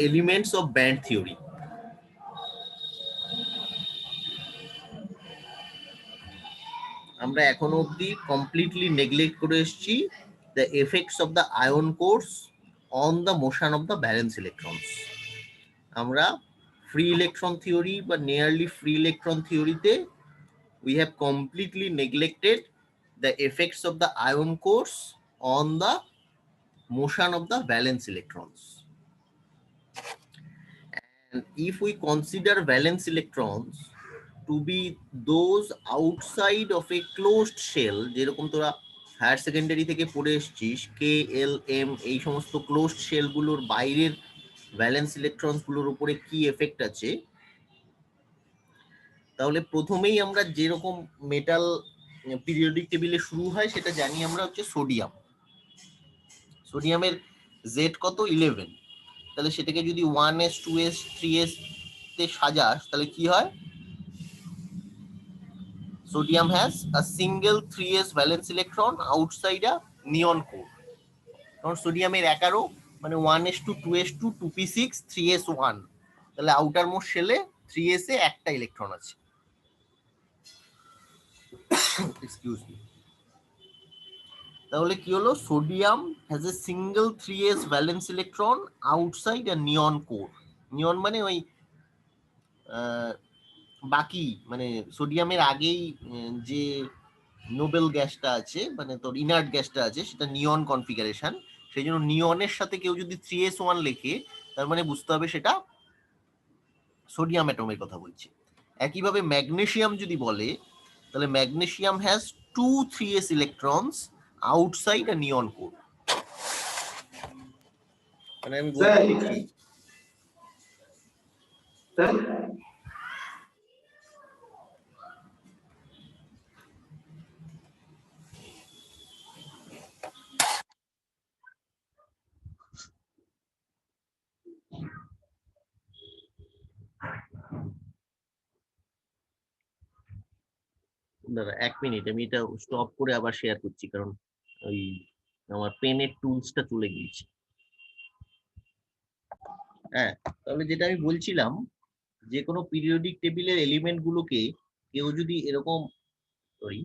elements of band theory. আমরা এখনো অবধি কমপ্লিটলি নেগলেক্ট করে এসেছি the effects of the ion cores on the motion of the valence electrons. আমরা free electron theory বা nearly free electron থিওরিতে we have completely neglected the effects of the ion cores on the motion of the valence electrons. And if we consider valence electrons to be those outside of a closed shell, যেরকম তোরা higher secondary থেকে পড়ে এসেছিস কে L M, এই সমস্ত closed shell গুলোর বাইরের valence electrons গুলোর উপরে কি এফেক্ট আছে, তাহলে প্রথমেই আমরা যেরকম মেটাল পিরিয়ডিক টেবিলে শুরু হয় সেটা জানি আমরা হচ্ছে সোডিয়াম। সোডিয়ামের জেড কত 11, তাহলে সেটাকে যদি 1s 2s 3s তে সাজাস তাহলে কি হয়, sodium has a single 3s valence electron outside a neon core. কারণ সোডিয়ামের 11 মানে 1s2 2s2 2p6 3s1, তাহলে আউটার মোস্ট শেলে 3s এ একটা ইলেকট্রন আছে। Excuse me. তাহলে কি হলো, sodium has a single 3s valence electron outside a neon core. Neon মানে ওই বাকি মানে সোডিয়ামের আগেই যে নোবেল গ্যাসটা আছে মানে তোর ইনার্ট গ্যাসটা আছে সেটা নিয়ন কনফিগারেশন, সেই জন্য নিয়নের সাথে কেউ যদি 3s1 লেখে তার মানে বুঝতে হবে সেটা সোডিয়াম অ্যাটমের কথা বলছে। একইভাবে ম্যাগনেসিয়াম যদি বলে তাহলে magnesium has 2 3s electrons outside a neon core. মানে আমি বলতে চাইছি দাদা এক মিনিট, আমি এটা স্টপ করে আবার শেয়ার করছি কারণ ওই আমার পেনের টুলসটা চলে গিয়েছে। হ্যাঁ, তাহলে যেটা আমি বলছিলাম, যে কোনো পিরিয়ডিক টেবিলের এলিমেন্ট গুলোকে কেউ যদি এরকম সরি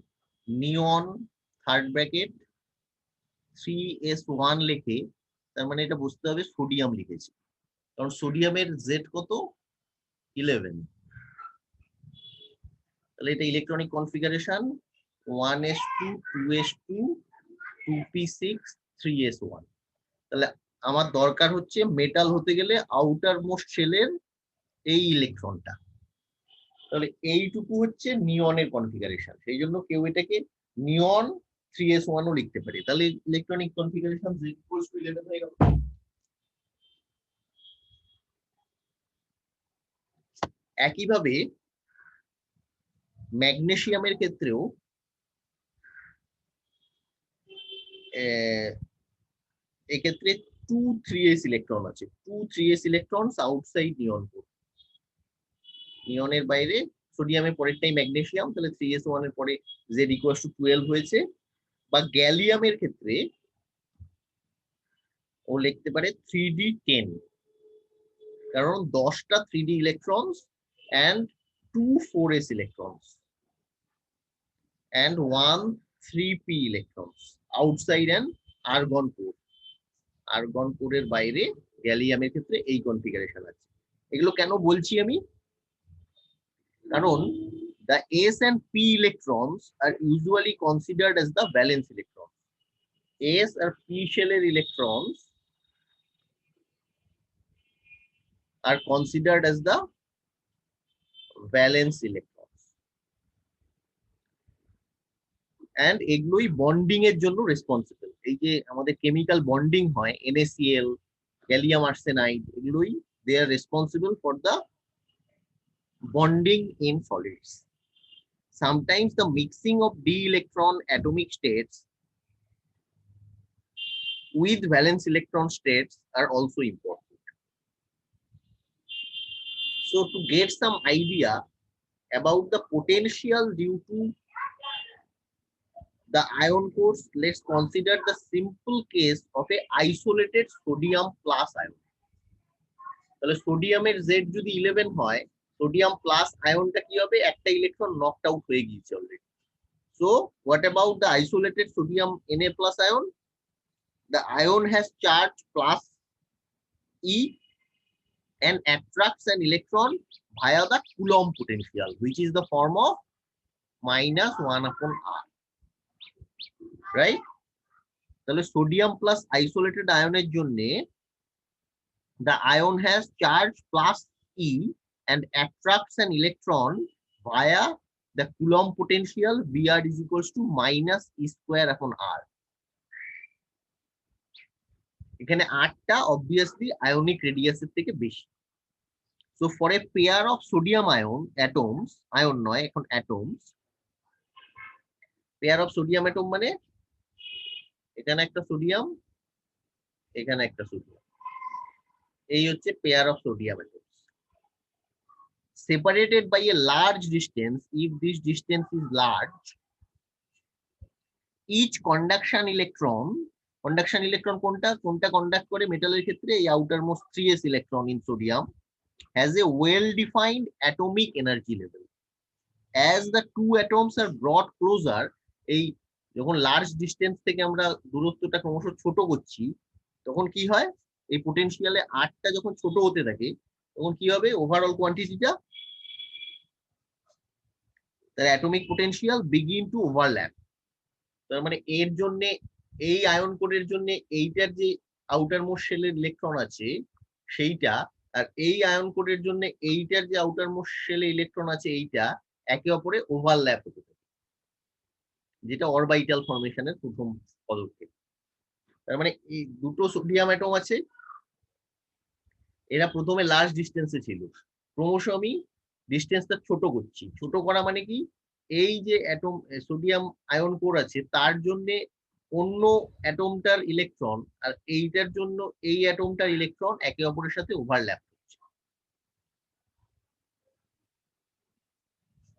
নিয়ন থার্ড ব্র্যাকেট 3s1 লেখে তার মানে এটা বুঝতে হবে সোডিয়াম লিখেছে, কারণ সোডিয়ামের জেড কত 11, তাহলে এটা electronic configuration 1s2 2s2 2p6 3s1। তাহলে আমার দরকার হচ্ছে মেটাল হতে গেলে আউটার মোস্ট শেলের এই ইলেকট্রনটা, তাহলে এইটুকু হচ্ছে নিয়নের কনফিগারেশন, সেই জন্য কেউ এটাকে নিয়ন 3s1 ও লিখতে পারে, তাহলে ইলেকট্রনিক কনফিগারেশন z = 11 হয়ে গেল। একইভাবে ম্যাগনেসিয়ামের ক্ষেত্রেও এক্ষেত্রে 2 3s ইলেকট্রন আছে, 2 3s ইলেকট্রনস আউটসাইড নিয়ন কোর। নিয়নের বাইরে সোডিয়ামের পরেরটাই ম্যাগনেসিয়াম, তাহলে 3s1 এর পরে z = 12 হয়েছে। বা গ্যালিয়ামের ক্ষেত্রে ও লিখতে পারে 3d10, কারণ 10টা 3d electrons and 2 4s electrons and 1 3p electrons outside an argon core. Argon কোরের বাইরে গ্যালিয়ামের ক্ষেত্রে এই কনফিগারেশন আছে। এগুলো কেন বলছি আমি, কারণ the s and p electrons are usually considered as the valence electrons. s আর p শেলের electrons are considered as the valence electrons and এগুলোই বন্ডিং এর জন্য রেসপন্সিবল। এই যে আমাদের কেমিক্যাল বন্ডিং হয় NaCl গ্যালিয়াম আর্সেনাইড, এগুলোই they are responsible for the bonding in solids. Sometimes the mixing of d electron atomic states with valence electron states are also important. So to get some idea about the potential due to the ion cores, let's consider the simple case of a isolated sodium plus ion. তাহলে সোডিয়ামের Z যদি 11 হয়, sodium plus আয়নটা কি হবে, একটা electron knocked out হয়ে গিয়েছে already. So what about the isolated sodium Na plus ion? The ion has charge plus E and attracts an electron via the Coulomb potential, which is the form of -1/r. Right? তাহলে sodium plus isolated আয়নের জন্য the ion has charge plus E and attracts an electron via the Coulomb potential. Br is equals to -E²/r. এখানে আরটা obviously ionic রেডিয়াসের থেকে বেশি। So for a pair of sodium ion atoms, ion নয় এখন atoms, pair of sodium atom মানে এখানে একটা sodium, এখানে একটা সোডিয়াম, এই হচ্ছে pair of sodium atoms separated by a large distance. If this distance is large, each conduction electron কোনটা কন্ডাক্ট করে মেটালের ক্ষেত্রে, এই outermost 3s electron in sodium has a well defined atomic energy level. As the two atoms are brought closer, এই যখন large distance থেকে আমরা দূরত্বটা ক্রমশ ছোট করছি, তখন কি হয়, এই পোটেনশিয়ালে আরটা যখন ছোট হতে থাকে তখন কি হবে, ওভারঅল কোয়ান্টিটিটা, তার atomic potential begin to overlap. তার মানে এর জন্য, এই আয়ন কোডের জন্য এইটার যে আউটার মোস্ট শেলের ইলেকট্রন আছে সেইটা, আর এই আয়ন কোডের জন্য এইটার যে আউটার মোস্ট শেলে ইলেকট্রন আছে এইটা একে অপরে ওভারল্যাপ হতে থাকে, যেটা অরবিটাল ফরমেশনের প্রথম পদক্ষেপ। তার মানে এই দুটো সোডিয়াম অ্যাটম আছে, এরা প্রথমে লার্জ ডিস্টেন্সে ছিল, ক্রমশ আমি ডিস্টেন্সটা ছোট করছি। ছোট করা মানে কি, এই যে অ্যাটম সোডিয়াম আয়ন কোর আছে তার জন্য অন্য অ্যাটমটার ইলেকট্রন আর এইটার জন্য এই অ্যাটমটার ইলেকট্রন একে অপরের সাথে ওভারল্যাপ করছে।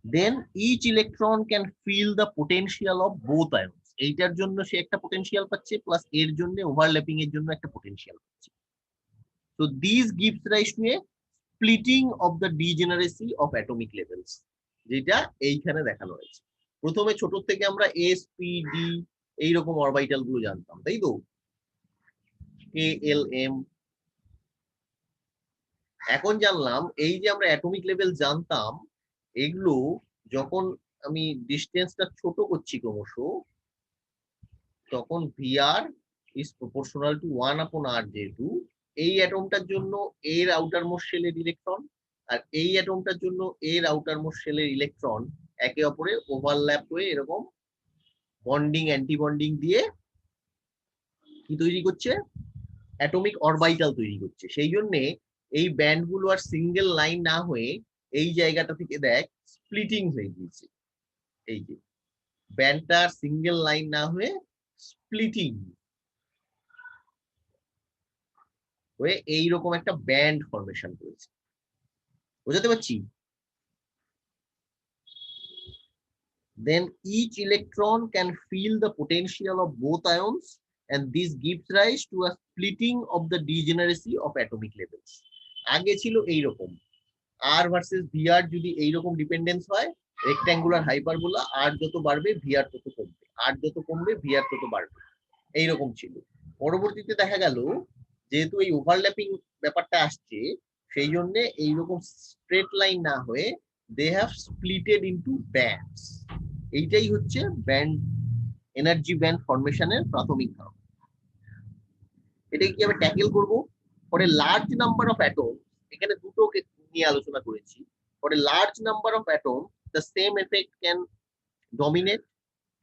Then each electron can feel the potential of both ions. এইটার জন্য সে একটা পোটেনশিয়াল পাচ্ছে, প্লাস এর জন্য ওভারল্যাপিং এর জন্য একটা পোটেনশিয়াল পাচ্ছে। So these gives rise to a splitting of the degeneracy of atomic levels, যেটা এইখানে দেখানো হয়েছে। প্রথমে ছোট থেকে আমরা এস পি ডি এইরকম অরবিটাল গুলো জানতাম, তাই তো, কে এল এম। এখন জানলাম এই যে আমরা অ্যাটমিক লেভেল জানতাম, এগুলো যখন আমি ডিস্টেন্সটা ছোট করছি ক্রমশ, তখন VR is proportional to 1/r, যেহেতু এই অ্যাটমটার জন্য এর আউটার মোস্ট শেলের ইলেকট্রন আর এই অ্যাটমটার জন্য এর আউটার মোস্ট শেলের ইলেকট্রন একে অপরের ওভারল্যাপ হয়ে এরকম বন্ডিং অ্যান্টি বন্ডিং দিয়ে কি তৈরি করছে, অ্যাটমিক অরবিটাল তৈরি করছে। সেই জন্য এই ব্যান্ডগুলো আর সিঙ্গেল লাইন না হয়ে এই জায়গাটা থেকে দেখ স্প্লিটিং হয়ে গিয়েছে। এই যে ব্যান্ডটা সিঙ্গেল লাইন না হয়ে স্প্লিটিং হয়ে এইরকম একটা ব্যান্ড ফরমেশন করেছে। বুঝতে পারছি? Then each electron can feel the potential of both ions, and this gives rise to a splitting of the degeneracy of atomic levels. আগে ছিল এইরকম, আর ভার্সেস ভিআর যদি এইরকম ডিপেন্ডেন্স হয়, রেক্ট্যাঙ্গুলার হাইপারবোলা, আর যত বাড়বে ভিআর তত কমবে, আর যত কমবে ভিআর তত বাড়বে, এইরকম ছিল। পরবর্তীতে দেখা গেল যেহেতু এই ওভারল্যাপিং ব্যাপারটা আসছে, সেই জন্য এইরকম স্ট্রেট লাইন না হয়ে they have splitted into bands. এইটাই হচ্ছে ব্যান্ড, এনার্জি ব্যান্ড ফরমেশনের প্রাথমিক ধারণা। এটা কি আমি ট্যাকেল করব পরে লার্জ নাম্বার অফ অ্যাটম, এখানে দুটো নিয়ে আলোচনা করেছি। পরে large number of atom, the same effect can dominate,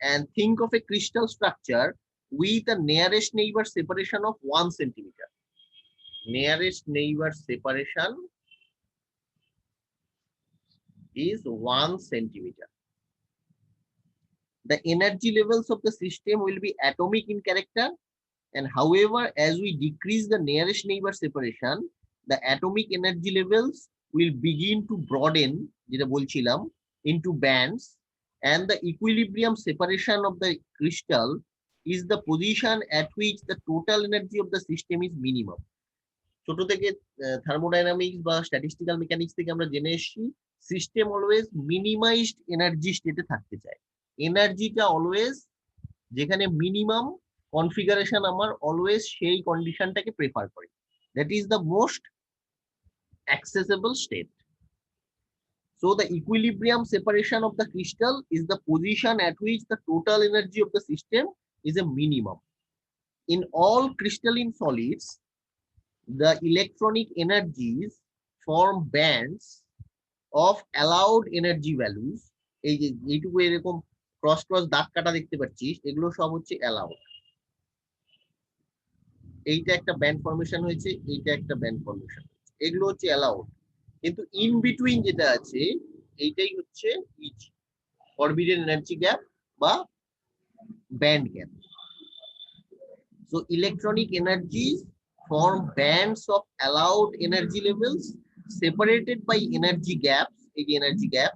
and think of a crystal structure with a nearest neighbor separation of 1 centimeter. Nearest neighbor separation is 1 centimeter. The energy levels of the system will be atomic in character, and however, as we decrease the nearest neighbor separation, the atomic energy levels will begin to broaden, যেটা বলছিলাম, into bands, and the equilibrium separation of the crystal is the position at which the total energy of the system is minimum. ছোট থেকে thermodynamics বা statistical mechanics থেকে আমরা জেনে এসেছি system always minimised energy স্টেটে থাকতে চায়। এনার্জিটা অলওয়েজ যেখানে মিনিমাম কনফিগারেশন আমার অলওয়েজ সেই কন্ডিশনটাকে প্রেফার করে। That is the most accessible state. So the equilibrium separation of the crystal is the position at which the total energy of the system is a minimum. In all crystalline solids, the electronic energies form bands of allowed energy values. এই যে এইটুকু এরকম cross cross দাগ কাটা দেখতে পাচ্ছিস, এগুলো সব হচ্ছে অ্যালাউড। এইটা একটা ব্যান্ড ফরমেশন হয়েছে, এইটা একটা ব্যান্ড ফরমেশন, এগুলো হচ্ছে অ্যালাউড। কিন্তু ইন বিটুইন যেটা আছে এইটাই হচ্ছে ইজি, ফরবিডেন এনার্জি গ্যাপ বা band gap. So electronic energies form bands of allowed energy levels separated by energy gaps, energy gap,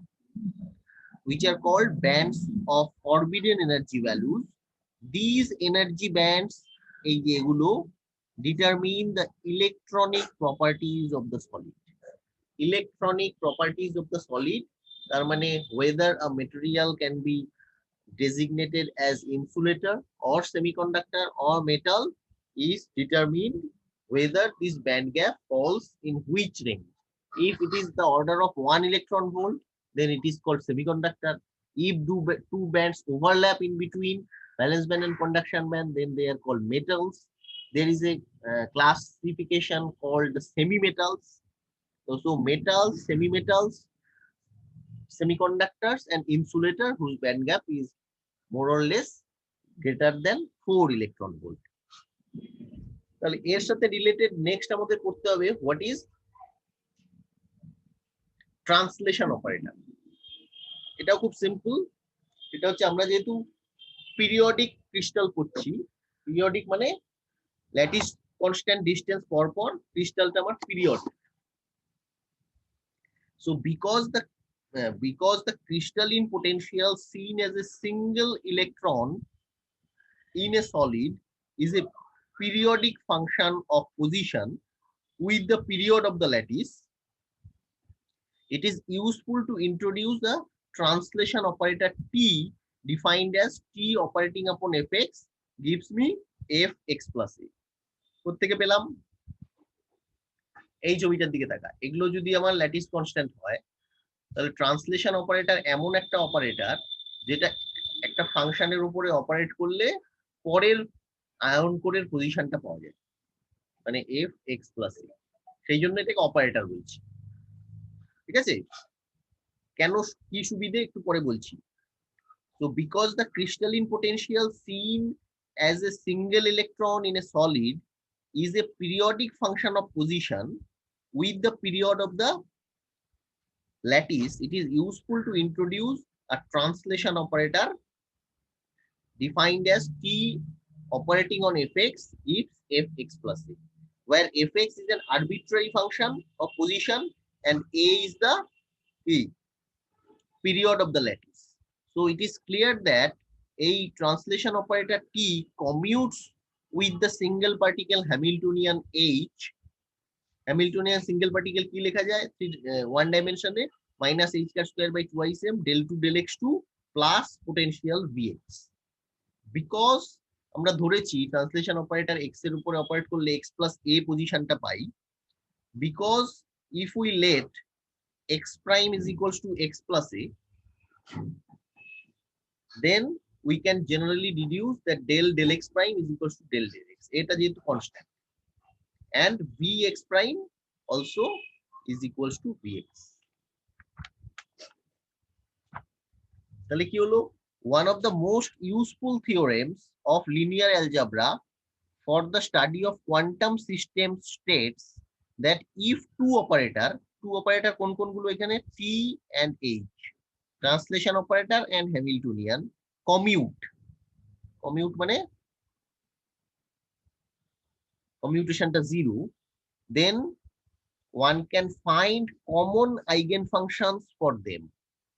which are called bands of forbidden energy values. These energy bands determine the electronic properties of the solid. Electronic properties of the solid, তার মানে whether a material can be designated as insulator or semiconductor or metal is determined whether this band gap falls in which range. If it is the order of 1 electron volt, then it is called semiconductor. If two bands overlap in between, valence band and conduction band, then they are called metals. There is a classification called the semi-metals. So metals, semi-metals, semiconductors, and insulator whose band gap is more or less greater than 4 electron volt. তাহলে এর সাথে related next আমাদের করতে হবে what is translation operator. এটাও খুব simple. এটা হচ্ছে আমরা যেহেতু পিরিয়ডিক ক্রিস্টাল করছি, পিরিয়ডিক মানে ল্যাটিস কনস্ট্যান্ট ডিসটেন্স পর পর ক্রিস্টালটা আমার period. So because the crystalline potential seen as a single electron in a solid is a periodic function of position with the period of the lattice, it is useful to introduce the translation operator T defined as T operating upon Fx gives me Fx plus A. কোত্থেকে পেলাম? এই ছবিটার দিকে তাকা। এগুলো যদি আমার lattice constant হয় তাহলে ট্রান্সলেশন অপারেটর এমন একটা অপারেটর যেটা একটা ফাংশনের উপরে অপারেট করলে পরের আয়ন কোডের পজিশনটা পাওয়া যায়, মানে Fx plus A। সেই জন্য এটাকে অপারেটর বলছি। ঠিক আছে? কেন কি সুবিধে একটু পরে বলছি। So because the crystalline potential seen as a single electron in a solid is a periodic function of position with the period of the lattice, it is useful to introduce a translation operator defined as T operating on Fx if Fx plus A, where Fx is an arbitrary function of position and A is the period of the lattice. So it is clear that a translation operator T commutes with the single particle Hamiltonian H. Hamiltonian single particle কি লেখা যায়? One dimension minus h square by 2m del 2 del x2 plus potential Vx. Because আমরা ধরেছি translation operator x এর উপরে operate করলে x plus a পজিশনটা পাই, because if we let x prime is equals to x plus a, then we can generally deduce that del x prime is equals to del x. Eta যেহেতু constant, and vx prime also is equals to vx. তাহলে কি হলো? One of the most useful theorems of linear algebra for the study of quantum systems states that if two operator কোন কোনগুলো এখানে T and H, translation operator and Hamiltonian, commute মানে কমিউটেশনটা 0, then one can find common eigenfunctions for them.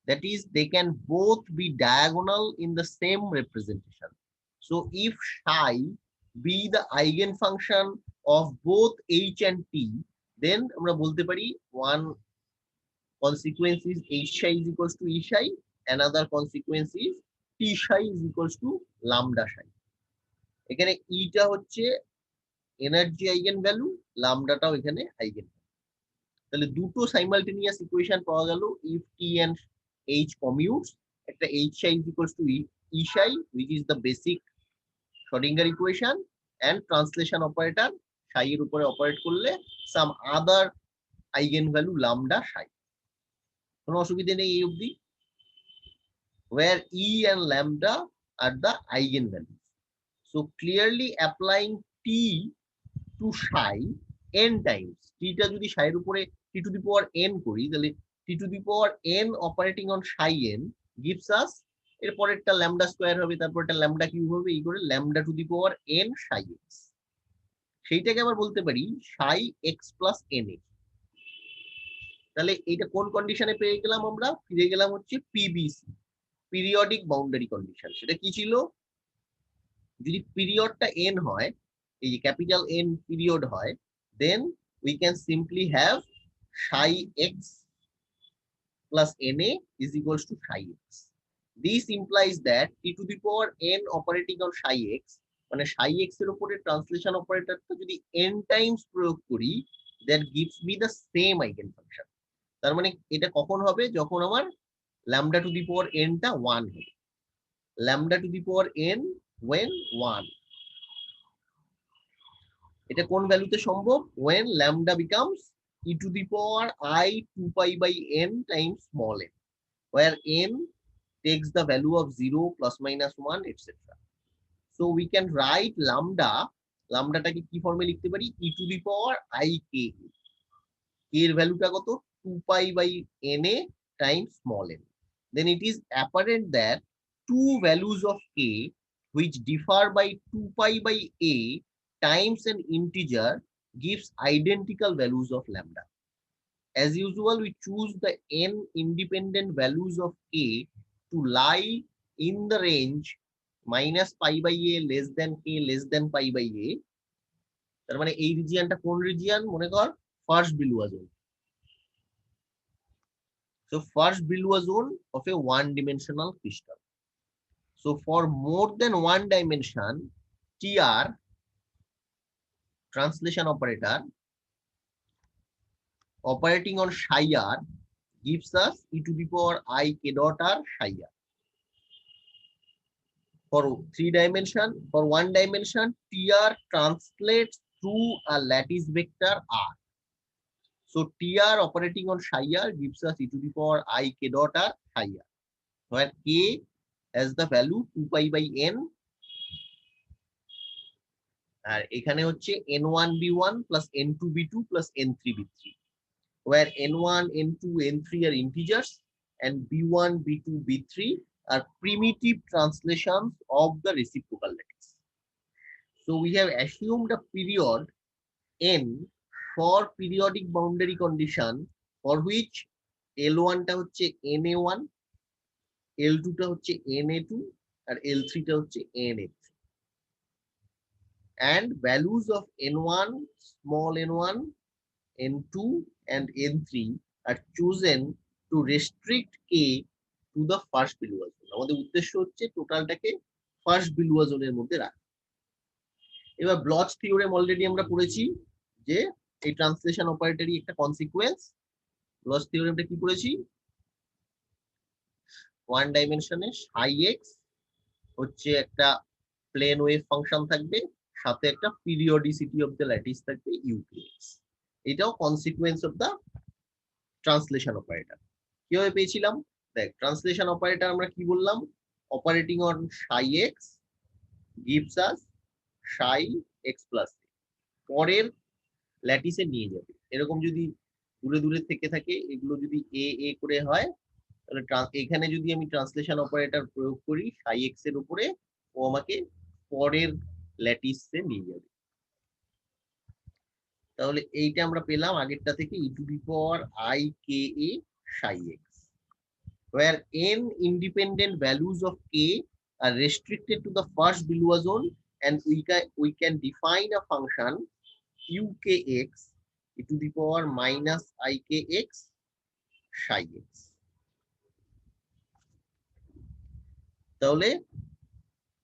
That is, they can both be diagonal in the same representation. So if psi be the eigenfunction of both h and t, then আমরা বলতে পারি one consequence is h psi is equals to e psi, another consequence is t psi is equals to lambda psi. এখানে e টা হচ্ছে energy eigen value, লামডাটাও এখানে eigen. তাহলে দুটো simultaneous equation পাওয়া গেল। If T and H commutes, একটা H psi is equals to E psi which is the basic Schrodinger equation, and translation operator psi এর উপরে অপারেট করলে some other eigenvalue lambda psi. কোনো অসুবিধা নেই এই অবধি? where e and lambda are the eigenvalues. So clearly applying t to psi n times, t টা যদি psi এর উপরে t to the power n করি, তাহলে t to the power n operating on psi n gives us, এর পরেরটা lambda square হবে, তারপরটা lambda কিউব হবে, এই করে lambda to the power n psi x। সেইটাকে আবার বলতে পারি psi x plus n x। তাহলে এইটা কোন কন্ডিশনে পেয়ে গেলাম? আমরা ফিরে গেলাম হচ্ছে পিবিসি, পিরিয়ডিক বাউন্ডারি কন্ডিশন। সেটা কি ছিল? যদি পিরিয়ডটা n হয়, এই যে ক্যাপিটাল n পিরিয়ড হয়, then we can simply have psi x plus na is equals to psi x. This implies that t to the power n operating on psi x, মানে psi x এর উপরে translation অপারেটরটা যদি n Times প্রয়োগ করি, that gives me the same eigenfunction. তার মানে এটা কখন হবে? যখন আমার lambda to the power n টা 1 হবে। lambda to the power n when 1, এটা কোন ভ্যালুতে সম্ভব? when lambda becomes e to the power I 2 pi by n times small n, where n takes the value of 0, plus minus 1, etc. So we can write lambda, lambdaটাকে কি ফর্মে লিখতে পারি? e to the power I k a, এর ভ্যালুটা কত? 2 pi by na times small n. Then it is apparent that two values of k which differ by 2 pi by a times an integer gives identical values of lambda. As usual, we choose the n independent values of k to lie in the range minus pi by a less than k less than pi by a. তার মানে এই রিজিয়নটা কোন region? মনে কর first Brillouin zone. So first Brillouin zone of a one-dimensional crystal. So for more than one dimension, TR, translation operator, operating on psi r gives us e to the power I k dot r psi r. For one dimension, TR translates through a lattice vector r. So TR operating on psi r gives us e to the power I k dot r psi r, where k has the value 2 pi by n, আর এখানে হচ্ছে n1 b1 plus n2 b2 plus n3 b3, where n1 n2 n3 are integers and b1 b2 b3 are primitive translations of the reciprocal lattice. So we have assumed a period n for periodic boundary condition for which L1 টা হচ্ছে na1, L2 টা হচ্ছে na2 আর L3 টা হচ্ছে na3, and values of n1, small n1, n2 and n3 are chosen to restrict k to the first Brillouin zone. আমাদের উদ্দেশ্য হচ্ছে টোটালটাকে first Brillouin জোনের মধ্যে রাখা। এবার ব্লচ থিওরেম অলরেডি আমরা পড়েছি যে এই ট্রান্সলেশন অপারেটরই একটা কনসিকোয়েন্স। ব্লচ থিওরেমটা কি পড়েছি? ওয়ান ডাইমেনশনে psi x হচ্ছে একটা প্লেন ওয়েভ ফাংশন থাকবে, সাথে একটা পিরিয়ডিসিটি অফ দ্য ল্যাটিস থাকবে ইউপিএক্স। এটাও consequence of the translation operator. কিভাবে পেয়েছিলাম? দেখ, ট্রান্সলেশন অপারেটর আমরা কি বললাম? Operating on psi x gives us psi x plus a, পরের ল্যাটিসে নিয়ে যাবে। এরকম যদি দূরে দূরে থেকে থাকে, এগুলো যদি এ এ করে হয়, তাহলে এখানে যদি আমি ট্রান্সলেশন অপারেটর প্রয়োগ করি psi x এর উপরে, ও আমাকে পরের ল্যাটিসে নিয়ে যাবে। তাহলে এইটা আমরা পেলাম আগেরটা থেকে e to the power I k a psi x, where n independent values of k are restricted to the first Brillouin zone, and we can define a function qkx e to the power minus ikx psi x। তাহলে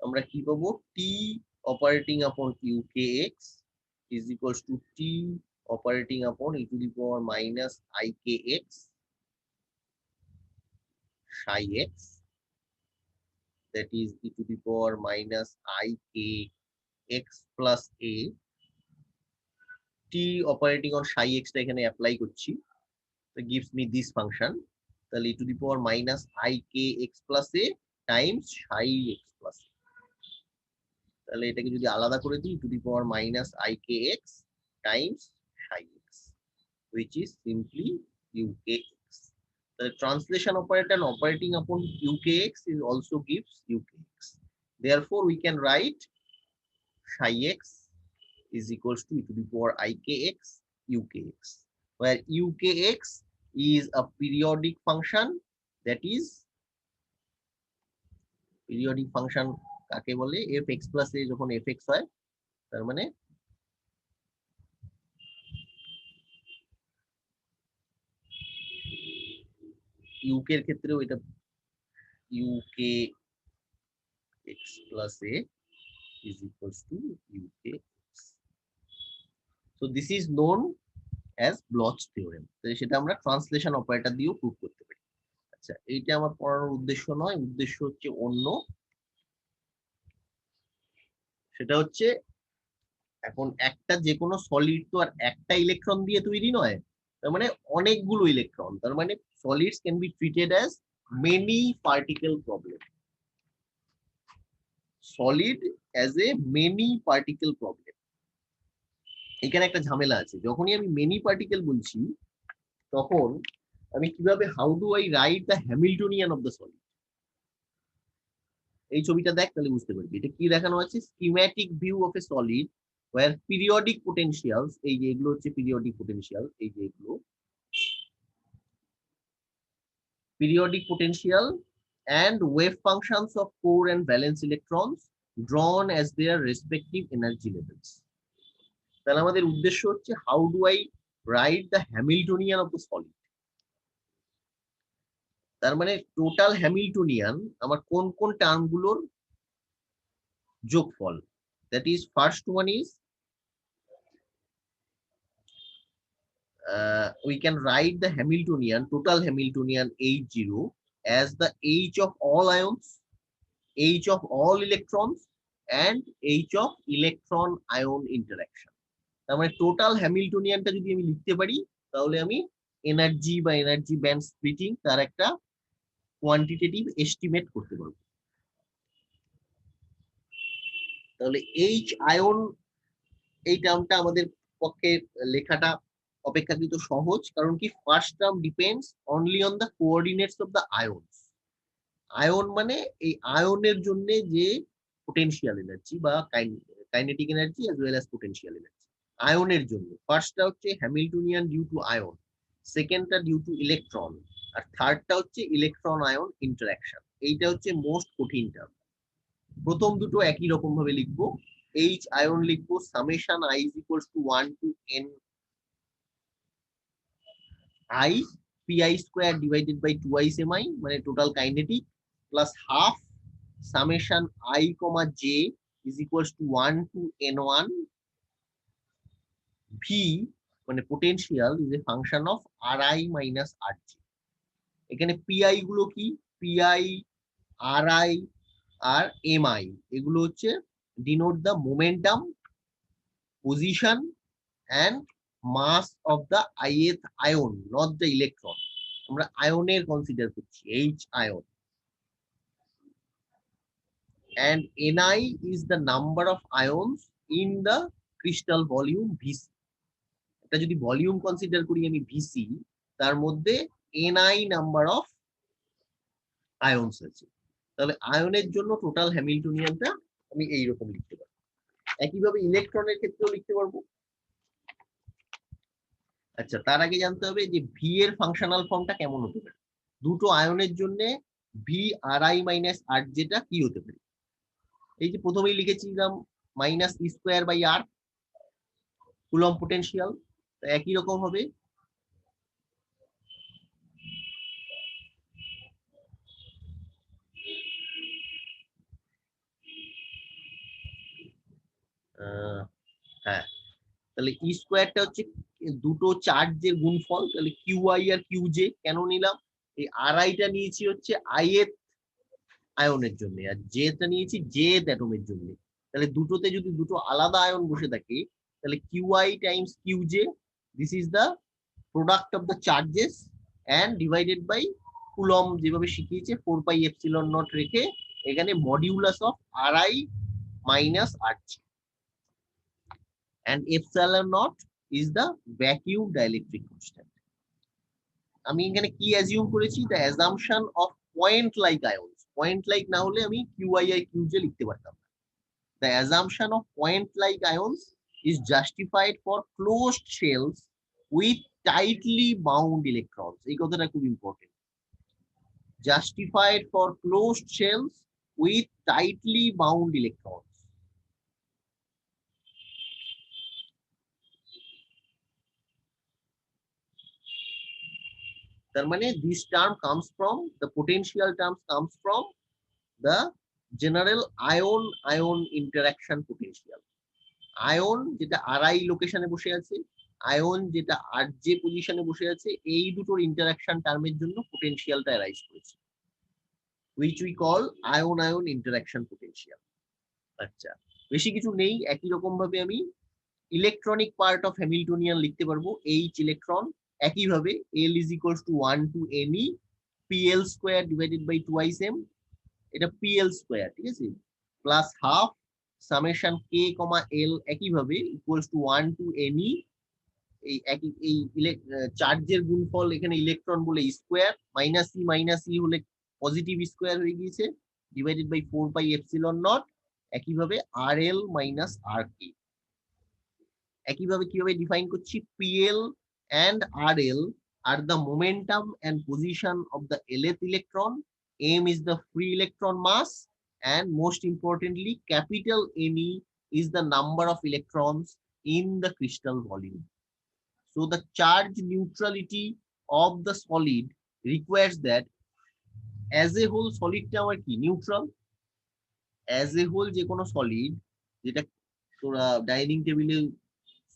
আমরা কি পাবো, t operating upon qkx is equals to t operating upon e to the power minus ikx psi x, that is e to the power minus ikx plus a। t operating on psi x টা এখানে apply করছি, so gives me this function। তাহলে e to the power minus ikx plus a times psi x plus a। তাহলে এটাকে যদি আলাদা করে দিই, to the power minus ikx times psi x, which is simply ukx। The translation operator operating upon ukx is also gives ukx। Therefore, we can write psi x is equals to e to the power ikx ukx, where ukx is a periodic function, that is periodic function কাকে বলে, fx plus a যখন fx হয়, তার মানে uk এর ক্ষেত্রেও এটা uk x plus a is equals to uk x। So this is known as Bloch's theorem। তো সেটা আমরা ট্রান্সলেশন অপারেটর দিয়েও প্রুভ করতে পারি। আচ্ছা, এইটা আমার পড়ানোর উদ্দেশ্য নয়, উদ্দেশ্য হচ্ছে অন্য। সেটা হচ্ছে এখন একটা যে কোনো সলিড তো আর একটা ইলেকট্রন দিয়ে তৈরি নয়, তার মানে অনেকগুলো ইলেকট্রন, তার মানে solids can be treated as many particle problem. Solid as a many particle problem. এখানে একটা ঝামেলা আছে, যখনই আমি মেনি পার্টিকেল বলছি তখন আমি কিভাবে, how do I write the Hamiltonian of the solid. এই ছবিটা দেখ, তাহলে বুঝতে পারবি এটা কি দেখানো আছে। Schematic view of a solid wire periodic potentials, এই যে এগুলো হচ্ছে পিরিয়ডিক পোটেনশিয়াল, এই যে এগুলো periodic potential and wave functions of core and valence electrons drawn as their respective energy levels। তাহলে আমাদের উদ্দেশ্য হচ্ছে how do I write the Hamiltonian of the solid. তার মানে টোটাল হ্যামিল্টনিয়ান আমার কোন কোন টার্মগুলোর যোগফল। That is first one is we can write the Hamiltonian, total Hamiltonian H0 as the H of all ions, H of all electrons, and H of electron ion interaction। তার মানে total হ্যামিল্টনিয়ানটা যদি আমি লিখতে পারি, তাহলে আমি এনার্জি বা energy band splitting তার একটা কোয়ান্টিটেটিভ এস্টিমেট করতে পারবো। তাহলে এইচ আয়ন এই টার্মটা আমাদের পক্ষে লেখাটা অপেক্ষাকৃত সহজ, কারণ কি first term depends only on the coordinates of the ions. Ion মানে এই আয়নের জন্য যে পোটেনশিয়াল এনার্জি বা kinetic energy as well as potential energy. আয়নের জন্য ফার্স্টটা হচ্ছে হ্যামিল্টনিয়ান ডিউ টু আয়ন, সেকেন্ডটা ডিউ টু ইলেকট্রন, আর থার্ডটা হচ্ছে ইলেকট্রন আয়ন ইন্টারঅ্যাকশন। এইটা হচ্ছে মোস্ট কঠিন টার্ম। প্রথম দুটো একই রকম ভাবে লিখবো, এইচ আয়ন লিখবো summation i is equals to 1 to n i pi square divided by 2i mi, মানে total kinetic, plus half summation I comma j is equals to 1 to n1 v, মানে potential is a function of ri minus rj। এখানে pi গুলো কি, pi ri আর mi এগুলো হচ্ছে denote the momentum, position and mass of the ith ion, not the electron। আমরা আয়নের consider করছি, h ion। And Ni is the number of ions in the crystal volume Vc। এটা যদি volume consider করি আমি Vc, তার মধ্যে Ni number of ions আছে। তাহলে আয়নের জন্য টোটাল হ্যামিল্টনিয়ানটা আমি এইরকম লিখতে পারবো। একইভাবে ইলেকট্রনের ক্ষেত্রেও লিখতে পারবো। আচ্ছা, তার আগে জানতে হবে যে ভি এর ফাংশনাল ফর্মটা কেমন হতে পারে। দুটো আয়নের জন্য V r i minus r যেটা কি হতে পারে, এই যে প্রথমেই লিখেছিলাম minus e square by r, Coulomb potential একই রকম হবে। হ্যাঁ, তাহলে ই স্কোয়ারটা হচ্ছে দুটো চার্জের গুণফল, তাহলে কিউ আই আর কিউ জে কেন নিলাম, এই আর আইটা নিয়েছি হচ্ছে আই এর আয়নের জন্য, আর জেটা নিয়েছি জে অ্যাটমের জন্য। তাহলে দুটোতে যদি দুটো আলাদা আয়ন বসে থাকে, তাহলে q i times q j, this is the product of the charges and divided by Coulomb, যেভাবে শিখিয়েছে 4πε0 রেখে এখানে modulus of r i minus r j, and epsilon naught is the vacuum dielectric constant. আমি এখানে কি assume করেছি, the assumption of point like ions, point like না হলে আমি কিউআই আই কিউজে লিখতে পারতাম না। The assumption of point like ions is justified for closed shells with tightly bound electrons, এই কথাটা খুব important, justified for closed shells with tightly bound electrons. তার মানে this term comes from the potential terms comes from the general ion ion interaction potential. Ion যেটা RI লোকেশনে বসে আছে, ion যেটা আর জে পজিশনে বসে আছে, এই দুটোর ইন্টারাকশন টার্মের জন্য পোটেনশিয়ালটা অ্যারাইজ করেছে, which we call ion ion interaction potential. আচ্ছা, বেশি কিছু নেই, একই রকম ভাবে আমি ইলেকট্রনিক পার্ট অফ হ্যামিল্টনিয়ান লিখতে পারবো, এইচ ইলেকট্রন, একইভাবে L is equals to 1 to Ne PL square divided by 2m, এটা PL স্কয়ার, ঠিক আছে, plus half summation K, L একইভাবে ইকুয়ালস টু 1 to Ne, এই একই এই চার্জের গুণফল এখানে ইলেকট্রন বলে স্কয়ার, মাইনাস ই হলে পজিটিভ স্কয়ার হয়ে গিয়েছে, ডিভাইডেড বাই 4πε0, একইভাবে RL মাইনাস RK। একইভাবে কিভাবে ডিফাইন করছি, PL and RL are the momentum and position of the lth electron, m is the free electron mass, and most importantly capital Ne is the number of electrons in the crystal volume. So the charge neutrality of the solid requires that as a whole solid টা আমার কি neutral, as a whole যে কোনো solid, যেটা তোরা dining টেবিলে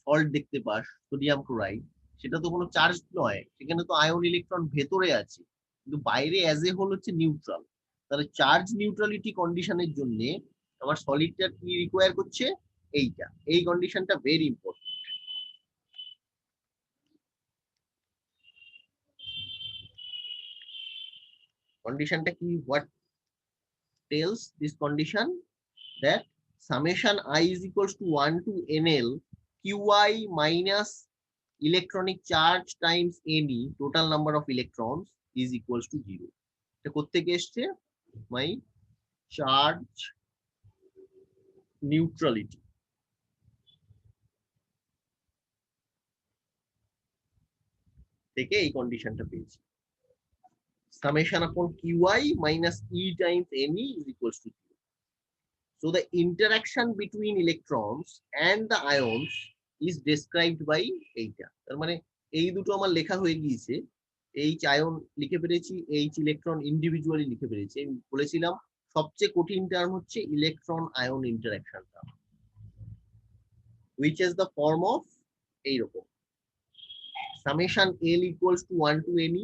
salt দেখতে pass sodium chloride, সেটা তো কোনো চার্জ নয়, সেখানে তো আয়ন ইলেকট্রন ভেতরে আছে, কিন্তু বাইরে অ্যাজ এ হোল হচ্ছে নিউট্রাল। তাহলে চার্জ নিউট্রালিটি কন্ডিশনের জন্য আমার সলিডটা কি রিকোয়ার করছে, এইটা, এই কন্ডিশনটা ভেরি ইম্পর্টেন্ট। কন্ডিশনটা কি, what tells this condition, that summation I is equals to 1 to NL QI minus electronic charge times Ne, total number of electrons, is equals to 0. এটা কোত্থেকে এসছে, my charge neutrality থেকে এই কন্ডিশনটা পেয়েছি, summation upon QI minus E times Ne is equals to 0. So the interaction between electrons and the ions is described by এইটা, তার মানে এই দুটো আমার লেখা হয়ে গিয়েছে, এইচ আয়ন লিখে পেরেছি, এইচ ইলেকট্রন ইন্ডিভিজুয়ালি লিখে পেরেছি। আমি বলেছিলাম সবচেয়ে কঠিন টার্ম হচ্ছে electron ion interaction term, which is the form of এইরকম summation L equals to 1 to Ne,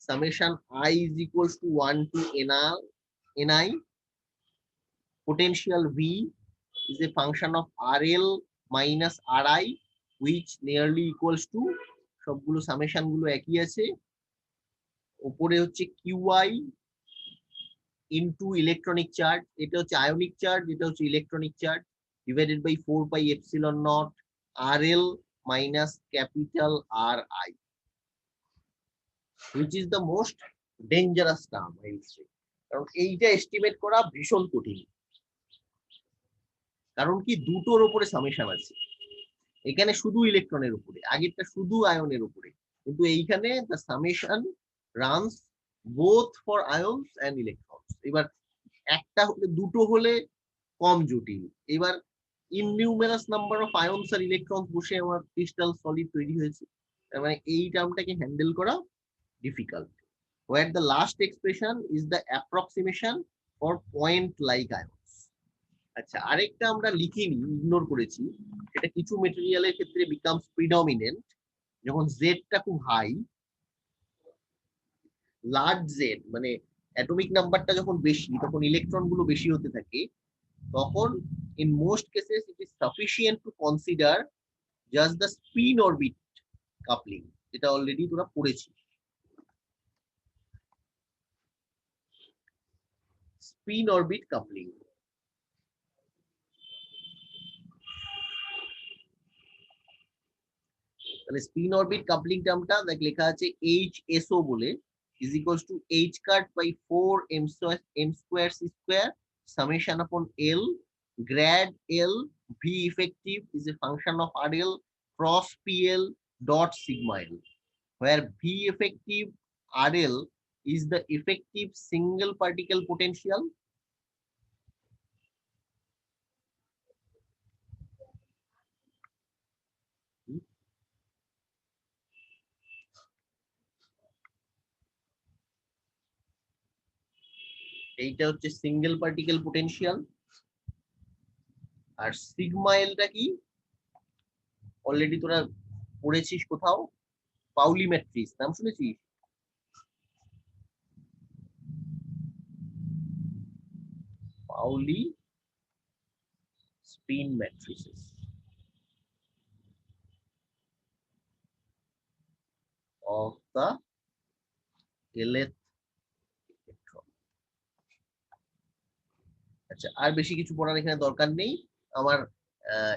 summation I is equals to 1 to Ni, potential V is a function of RL minus RI, which nearly equals to, সবগুলো summation গুলো একই আছে, উপরে হচ্ছে QI into electronic charge, এটা হচ্ছে ionic charge, এটা হচ্ছে electronic charge, divided by 4πε0 RL minus capital RI, which is the most dangerous term I will say, কারণ এইটা এস্টিমেট করা ভীষণ কঠিন, কারণ কি দুটোর উপরে সামেশন আছে, এখানে শুধু ইলেকট্রনের উপরে, আগেরটা শুধু আয়নের উপরে, কিন্তু এইখানে the summation runs both for ions and electrons। এবার একটা হলে, দুটো হলে কম জটিল, এবার ইননিউমেরাস নাম্বার অফ আয়নস আর ইলেকট্রনস বসে আমার ক্রিস্টাল সলিড তৈরি হয়েছে। তার মানে এই টার্মটাকে হ্যান্ডেল করা difficult. Where the last expression is the approximation for point like ions. আচ্ছা, আরেকটা আমরা লিখিনি, ইগনোর করেছি, এটা কিছু মেটেরিয়ালের ক্ষেত্রে বিকামস প্রিডমিনেন্ট যখন জেডটা খুব হাই, লার্জ জেড মানে অ্যাটমিক নাম্বারটা যখন বেশি, তখন ইলেকট্রন গুলো বেশি হতে থাকে, তখন in most cases it is sufficient two consider just the spin orbit coupling, যেটা অলরেডি তোরা পড়েছিস। Spin orbit coupling. তাহলে স্পিন অরবিট কাপলিং টার্মটা দেখ লেখা আছে HSO বলে is equals to H cut by 4 m square c square summation upon L grad L V effective is a function of RL cross PL dot sigma L, where V effective RL is the effective single particle potential. এইটা হচ্ছে single particle potential. আর sigma এলটা কি already তোরা পড়েছিস কোথাও, Paoli matrix নাম শুনেছিস? Paoli spin matrices of the lth electron. আচ্ছা, আর বেশি কিছু পড়ার এখানে দরকার নেই আমার।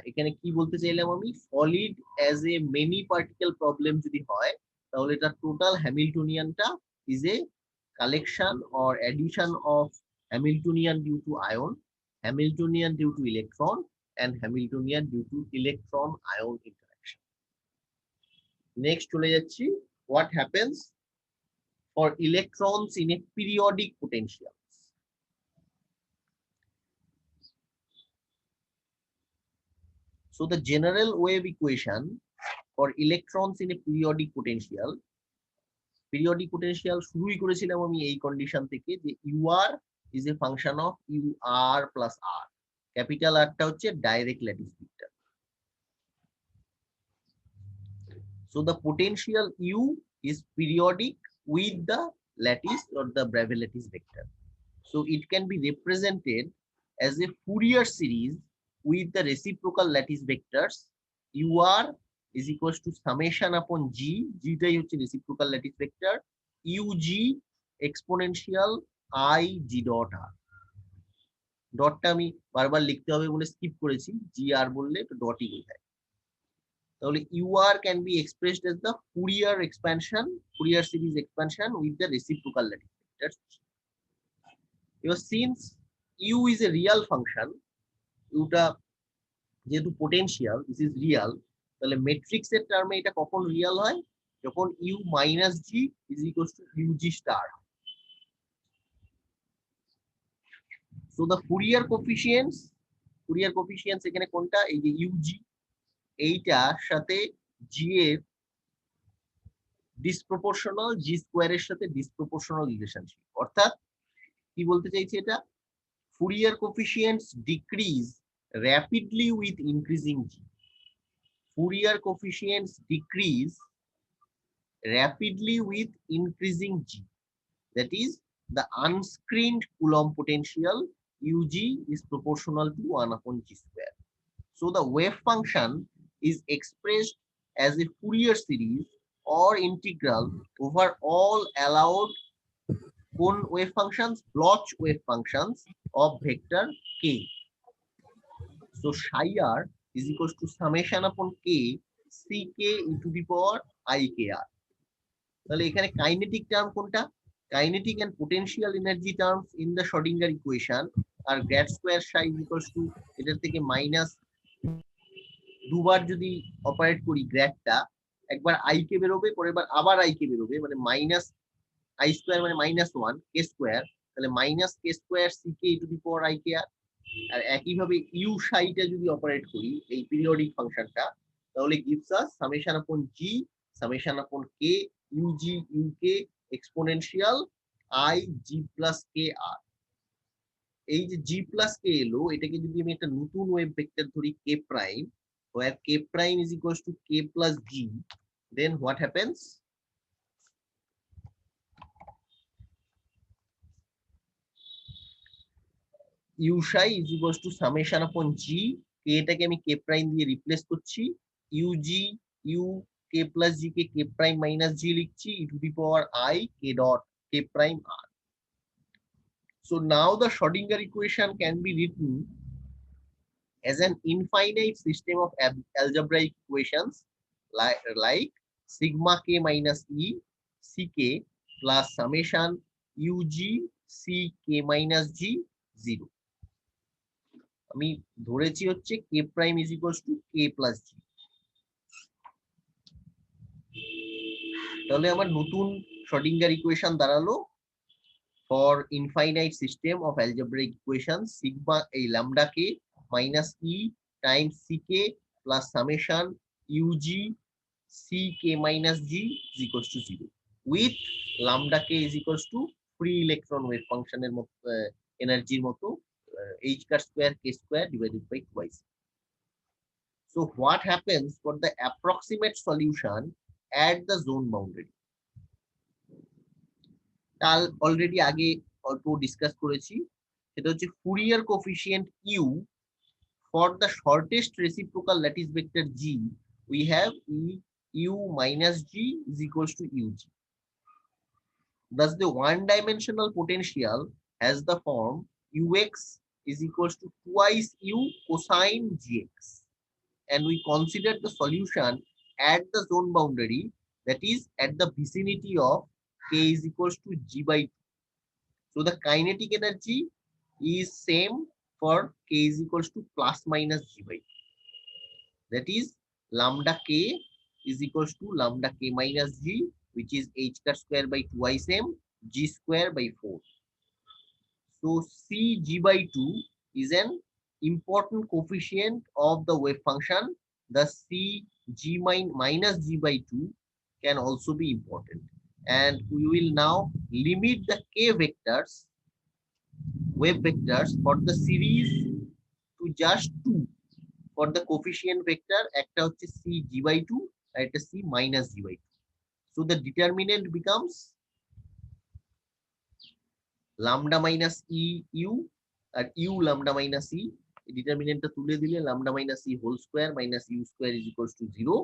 এখানে কি বলতে চাইলাম আমি, solid as a many particle problem যদি হয়, তাহলে এটা টোটাল হ্যামিল্টনিয়ানটা is a collection or addition of Hamiltonian due to ion, Hamiltonian due to electron and Hamiltonian due to electron ion interaction. Next চলে যাচ্ছি, what happens for electrons in a periodic potential. So the general wave equation for electrons in a periodic potential শুরুই করেছিলাম আমি এই condition থেকে যে UR is a function of UR plus R, capital R টা হচ্ছে direct lattice vector. So the potential U is periodic with the lattice or the Bravais lattice vector. So it can be represented as a Fourier series with the reciprocal lattice vectors. UR is equals to summation upon G, G টাই হচ্ছে reciprocal lattice vector, UG exponential I G dot R. ডটটা আমি বারবার লিখতে হবে বলে skip করেছি, GR বললে তো ডটই বোঝায়। তাহলে UR can be expressed as the Fourier expansion, Fourier series expansion with the reciprocal lattice vectors. Since U is a real function, উটা যেহেতু পোটেনশিয়াল, দিস ইজ রিয়াল, তাহলে ম্যাট্রিক্স এর টার্মে এটা কখন রিয়াল হয়, যখন U minus G is equals to UG star. So the Fourier coefficients এখানে কোনটা, এই যে UG, এইটার সাথে জি এর ডিসপ্রপোর্শনাল, জি স্কোয়ারের সাথে ডিসপ্রপোর্শনাল রিলেশনশিপ। অর্থাৎ কি বলতে চাইছি, এটা Fourier coefficients decrease rapidly with increasing G. Fourier coefficients decrease rapidly with increasing G. That is, the unscreened Coulomb potential UG is proportional to 1 upon G square. So the wave function is expressed as a Fourier series or integral over all allowed wave functions, Bloch wave functions of vector K. So psi r is equals to summation upon K Ck e to the power I K R. তাহলে এখানে kinetic term কোনটা, kinetic and potential energy terms in the Schrödinger equation আর grad square psi is equals to এটার থেকে minus দুবার যদি operate করি গ্রেডটা, একবার I কে বেরোবে, পরের বার আবার I কে বেরোবে, মানে মাইনাস I স্কয়ার মানে মাইনাস 1 K স্কয়ার, তাহলে minus K square Ck e to the power I K R। আর একইভাবে ইউ সাইটা যদি অপারেট করি এই পিরিয়ডিক ফাংশনটা, তাহলে gives us summation upon g summation upon k ug uk exponential I g plus k r। এই যে g plus k এলো, এটাকে যদি আমি একটা নতুন ওয়েভ ভেক্টর ধরি k prime, where k prime is equals to k plus g, then what happens? u psi is equals to summation upon g, k এটাকে আমি k প্রাইম দিয়ে রিপ্লেস করছি, ug u k plus g কে k prime minus g লিখছি e to the power I k dot k prime r। So now the Schrodinger equation can be written as an infinite system of algebraic equations like sigma k minus e ck plus summation ug ck minus g 0। আমি ধরেছি হচ্ছে k prime is equals to k plus g। তাহলে আমার নতুন Schrodinger equation দাঁড়ালো for infinite system of algebraic equations sigma a lambda k minus e times ck plus summation ug ck minus g is equals to 0 with lambda k is equals to free electron wave function এর মতো এনার্জির মতো h car square k square divided by twice। So what happens for the approximate solution at the zone boundary? Already আগে অল্প discuss করেছি, সেটা হচ্ছে Fourier coefficient U for the shortest reciprocal lattice vector g we have u minus g is equals to ug। Thus the one dimensional potential has the form ux is equals to twice u cosine gx, and we consider the solution at the zone boundary, that is at the vicinity of k is equals to g by 2. So the kinetic energy is same for k is equals to plus minus g by 2. That is lambda k is equals to lambda k minus g, which is h car square by 2 m g square by 4. So c g by 2 is an important coefficient of the wave function. The c g minus g by 2 can also be important, and we will now limit the k vectors, wave vectors for the series to just 2 for the coefficient vector, একটা হচ্ছে c g by 2 আর একটা c minus g by 2। So the determinant becomes lambda minus e u R u lambda minus e, ডিটারমিনেন্টটা তুলে দিলে lambda minus e whole square minus u square is equals to 0।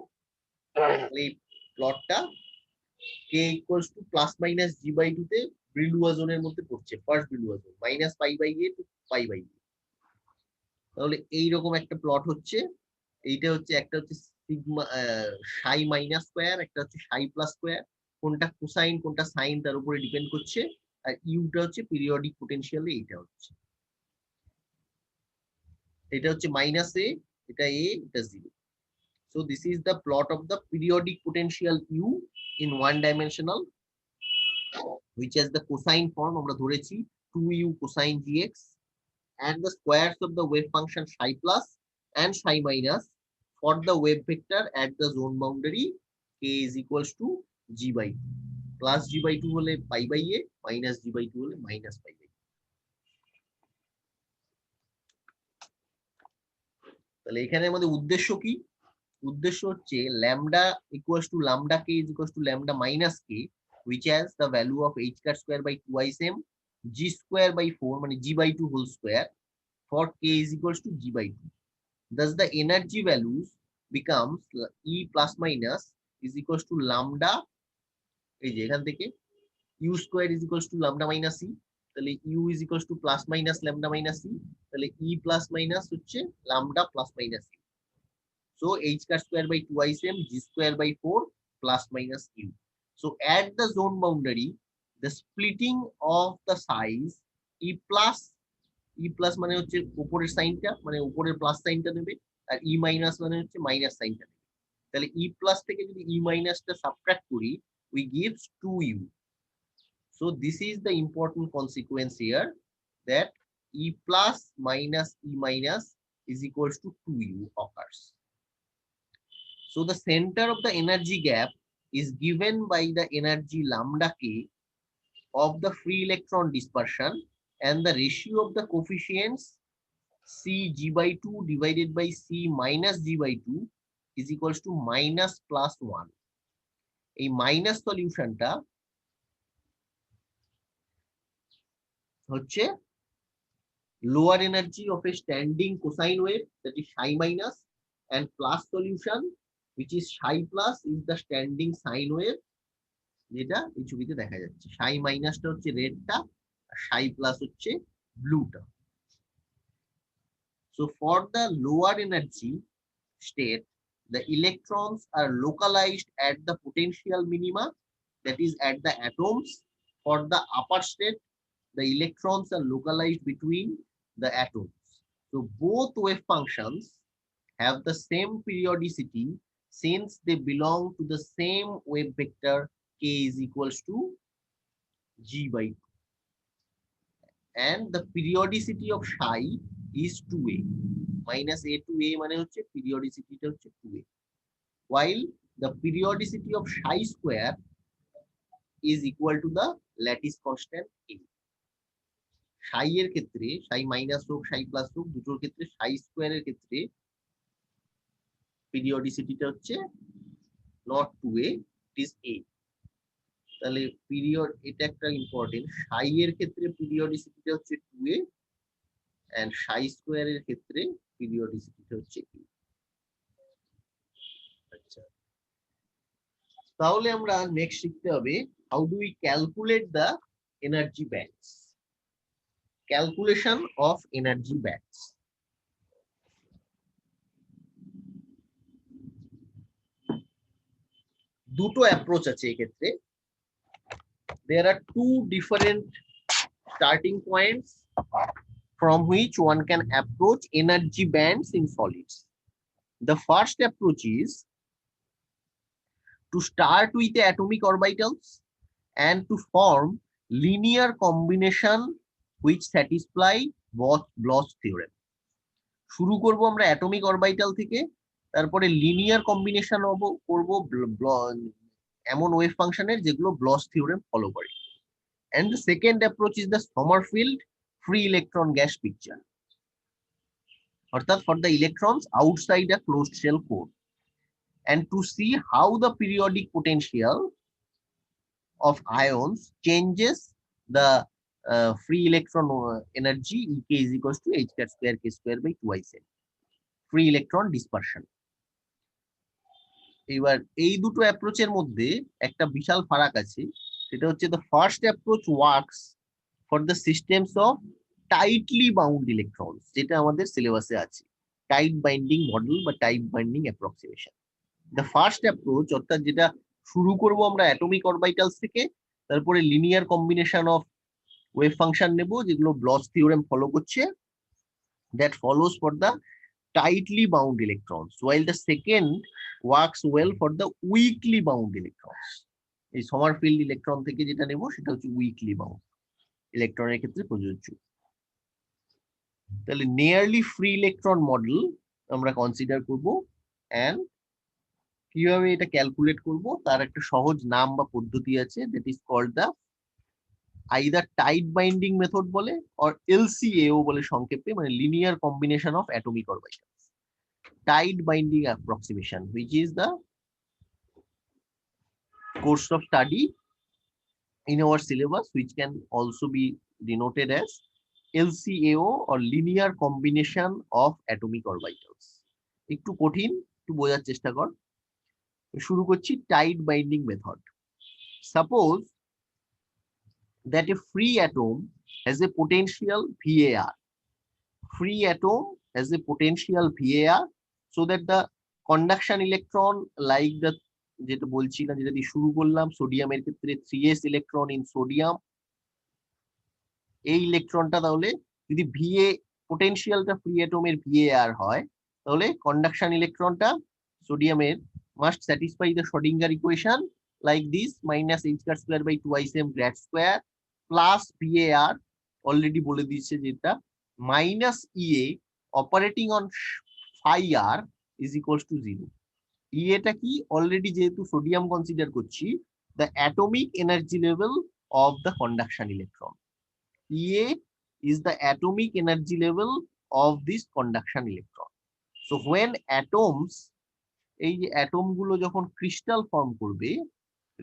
এই প্লটটা k equals to plus minus g by 2 তে ব্রিলুয়া জোনের মধ্যে পড়ছে, first Brillouin zone minus pi by a to pi by a। তাহলে এইরকম একটা প্লট হচ্ছে, এইটা হচ্ছে একটা হচ্ছে সিগমা সাই মাইনাস স্কোয়ার, একটা হচ্ছে সাই প্লাস স্কোয়ার, কোনটা কোসাইন কোনটা সাইন তার উপরে ডিপেন্ড করছে, আর ইউটা হচ্ছে পিরিয়ডিক পোটেনশিয়ালে, এইটা হচ্ছে এটা হচ্ছে মাইনাস এ, এটা এ, এটা 0। So this is the plot of the periodic potential u in one dimensional, which has the cosine form আমরা ধরেছি 2u cosine gx, and the squares of the wave function psi plus and psi minus for the wave vector at the zone boundary k is equals to g by 2, plus g by 2 হলে pi by a, minus g by 2 হলে minus pi by a। তাহলে এখানে আমাদের উদ্দেশ্য কি? উদ্দেশ্য হচ্ছে lambda equals to lambda k is equals to lambda minus k, which has the value of h car square by 2 m g square by 4 মানে g by 2 whole square for k is equals to g by 2। Thus the energy values becomes E plus minus is equals to lambda, এই যে এখান থেকে u square is equals to lambda minus e, তাহলে u is equals to plus minus lambda minus e, তাহলে e plus minus হচ্ছে lambda plus minus e। So h car square by 2 m g square by 4 plus minus u। So at the zone boundary the splitting of the size e plus মানে হচ্ছে উপরের সাইনটা, মানে উপরের plus সাইনটা নেবে, আর e minus মানে হচ্ছে minus সাইনটা নেবে। তাহলে e প্লাস থেকে যদি e মাইনাসটা সাবট্রাক্ট করি we gives 2u। So this is the important consequence here, that E plus minus E minus is equals to 2U occurs. So the center of the energy gap is given by the energy lambda k of the free electron dispersion, and the ratio of the coefficients C G by 2 divided by C minus G by 2 is equals to minus plus 1. এই minus সলিউশনটা হচ্ছে lower energy of a standing cosine wave, that is psi minus, and plus solution which is psi plus is the standing sine wave, যেটা এই ছবিতে দেখা যাচ্ছে। psi মাইনাসটা হচ্ছে রেডটা আর psi প্লাস হচ্ছে ব্লুটা। So for the lower energy state, the electrons are localized at the potential minima, that is at the atoms. For the upper state, the electrons are localized between the atoms. So both wave functions have the same periodicity since they belong to the same wave vector k is equals to G by 2. And the periodicity of psi is 2a. Minus a to a মানে হচ্ছে periodicity টা হচ্ছে 2a. While the periodicity of psi square is equal to the lattice constant a. psi এর ক্ষেত্রে psi minus হোক psi plus হোক দুটোর ক্ষেত্রে psi স্কয়ার এর ক্ষেত্রে পিরিয়ডিসিটিটা হচ্ছে not 2a, it is a. তাহলে পিরিয়ড, এটা একটা ইম্পর্টেন্ট, psi এর ক্ষেত্রে পিরিয়ডিসিটিটা হচ্ছে 2a and psi স্কয়ার এর ক্ষেত্রে পিরিয়ডিসিটিটা হচ্ছে a. আচ্ছা, তাহলে আমরা নেক্সট শিখতে হবে how do we calculate the energy bands. Calculation of energy bands. দুটো অ্যাপ্রোচ আছে এই ক্ষেত্রে। There are two different starting points from which one can approach energy bands in solids. The first approach is to start with the atomic orbitals and to form linear combination which satisfy Bloch theorem. শুরু করব আমরা atomic orbital থেকে, তারপরে linear combination করব এমন wave ফাংশনের যেগুলো blotch theorem follow করে। And the second approach is the Sommerfeld free electron gas picture, অর্থাৎ for the electrons outside a closed shell core, and to see how the periodic potential of ions changes the free electron energy Ek is equals to h cat square k square by 2m, free electron dispersion. এবার এই দুটো অ্যাপ্রোচের মধ্যে একটা বিশাল ফারাক আছে, সেটা হচ্ছে the first approach works for the systems of tightly bound electrons, যেটা আমাদের সিলেবাসে আছে, টাইট বাইন্ডিং মডেল বা tight binding approximation. the first approach, অর্থাৎ যেটা শুরু করব আমরা অ্যাটমিক অরবিটালস থেকে, তারপরে linear combination of wave function নেব যেগুলো ব্লচ থিওরেম ফলো করছে, that follows for the tightly bound electrons, while the second works well for the weakly bound electrons. এই সমারফিল্ড ইলেকট্রন থেকে যেটা নেব সেটা হচ্ছে উইকলি বাউন্ড ইলেকট্রনের ক্ষেত্রে প্রযোজ্য। তাহলে নিয়ারলি ফ্রি ইলেকট্রন মডেল আমরা কনসিডার করব, এন্ড কিভাবে এটা ক্যালকুলেট করব তার একটা সহজ নাম বা পদ্ধতি আছে, that is called the either tight binding method বলে অর LCAO বলে সংক্ষেপে, মানে linear combination of atomic orbitals, tight binding approximation, which is the course of study in our syllabus, which can also be denoted as LCAO or linear combination of atomic orbitals. একটু কঠিন, একটু বোঝার চেষ্টা কর। শুরু করছি tight binding method. Suppose that a free atom has a potential VAR. Free atom has a potential VAR, so that the conduction electron, like the যেটা বলছিলাম, যেটা দিয়ে শুরু করলাম, সোডিয়ামের ক্ষেত্রে 3s ইলেকট্রন ইন সোডিয়াম, এই ইলেকট্রনটা তাহলে যদি VA পোটেনশিয়ালটা ফ্রি অ্যাটমের VAR হয়, তাহলে কন্ডাকশন ইলেকট্রনটা সোডিয়ামের must satisfy the Schrödinger equation like this, minus h cat square by 2m grad square plus VAR, already বলে দিয়েছে যেটা minus EA operating on phi r is equals to 0. EA টা কি, অলরেডি যেহেতু সোডিয়াম কনসিডার করছি, the atomic energy level of the conduction electron. EA is the atomic energy level of this conduction electron. So when atoms, এই যে atom গুলো যখন crystal form করবে,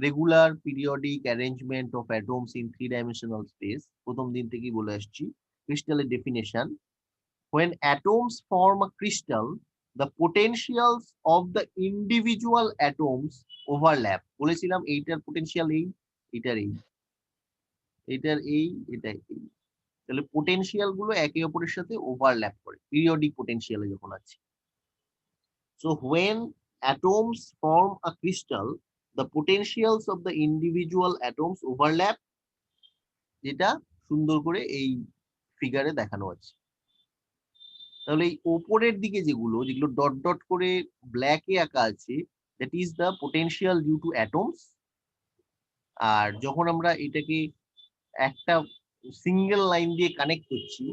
regular periodic arrangement of atoms in 3-dimensional space, প্রথম দিন থেকেই বলে আসছি ক্রিস্টালের definition. when atoms form a crystal, the potentials of the individual atoms overlap. বলেছিলাম এইটার পোটেনশিয়াল এই, এটার এই, এটার এই, এটা এই, তাহলে পোটেনশিয়াল গুলো একে অপরের সাথে ওভারল্যাপ করে পিরিয়ডিক পোটেনশিয়ালে যখন আছে। So when atoms form a crystal, the potentials of the individual atoms overlap, যেটা সুন্দর করে এই ফিগারে দেখানো আছে। তাহলে এই উপরের দিকে যেগুলো যেগুলো ডট ডট করে ব্ল্যাকে আঁকা আছে, that is the potential due to atoms. আর যখন আমরা এটাকে একটা সিঙ্গেল লাইন দিয়ে কানেক্ট করছি,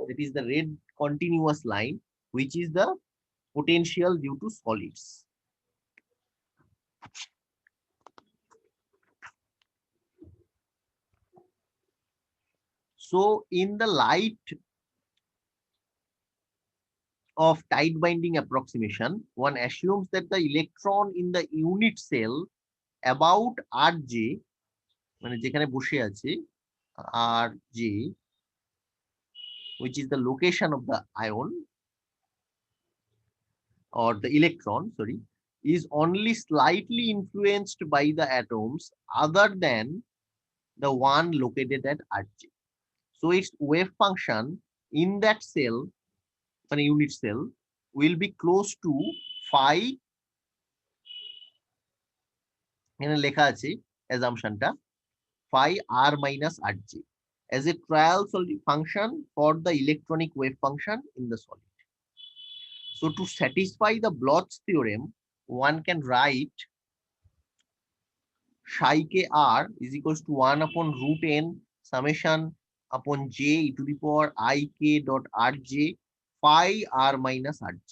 that is the red continuous line, which is the potential due to solids. So in the light of tight binding approximation, one assumes that the electron in the unit cell about Rj, মানে যেখানে বসে আছে Rj, which is the location of the ion or the electron, sorry, is only slightly influenced by the atoms other than the one located at Rj. So its wave function in that cell, an unit cell, will be close to phi, এখানে লেখা আছে assumptionটা phi r minus rj as a trial function for the electronic wave function in the solid. So to satisfy the Bloch's theorem, one can write psi k r is equals to 1 upon root n summation upon j e to the power I k dot rj phi r minus rj.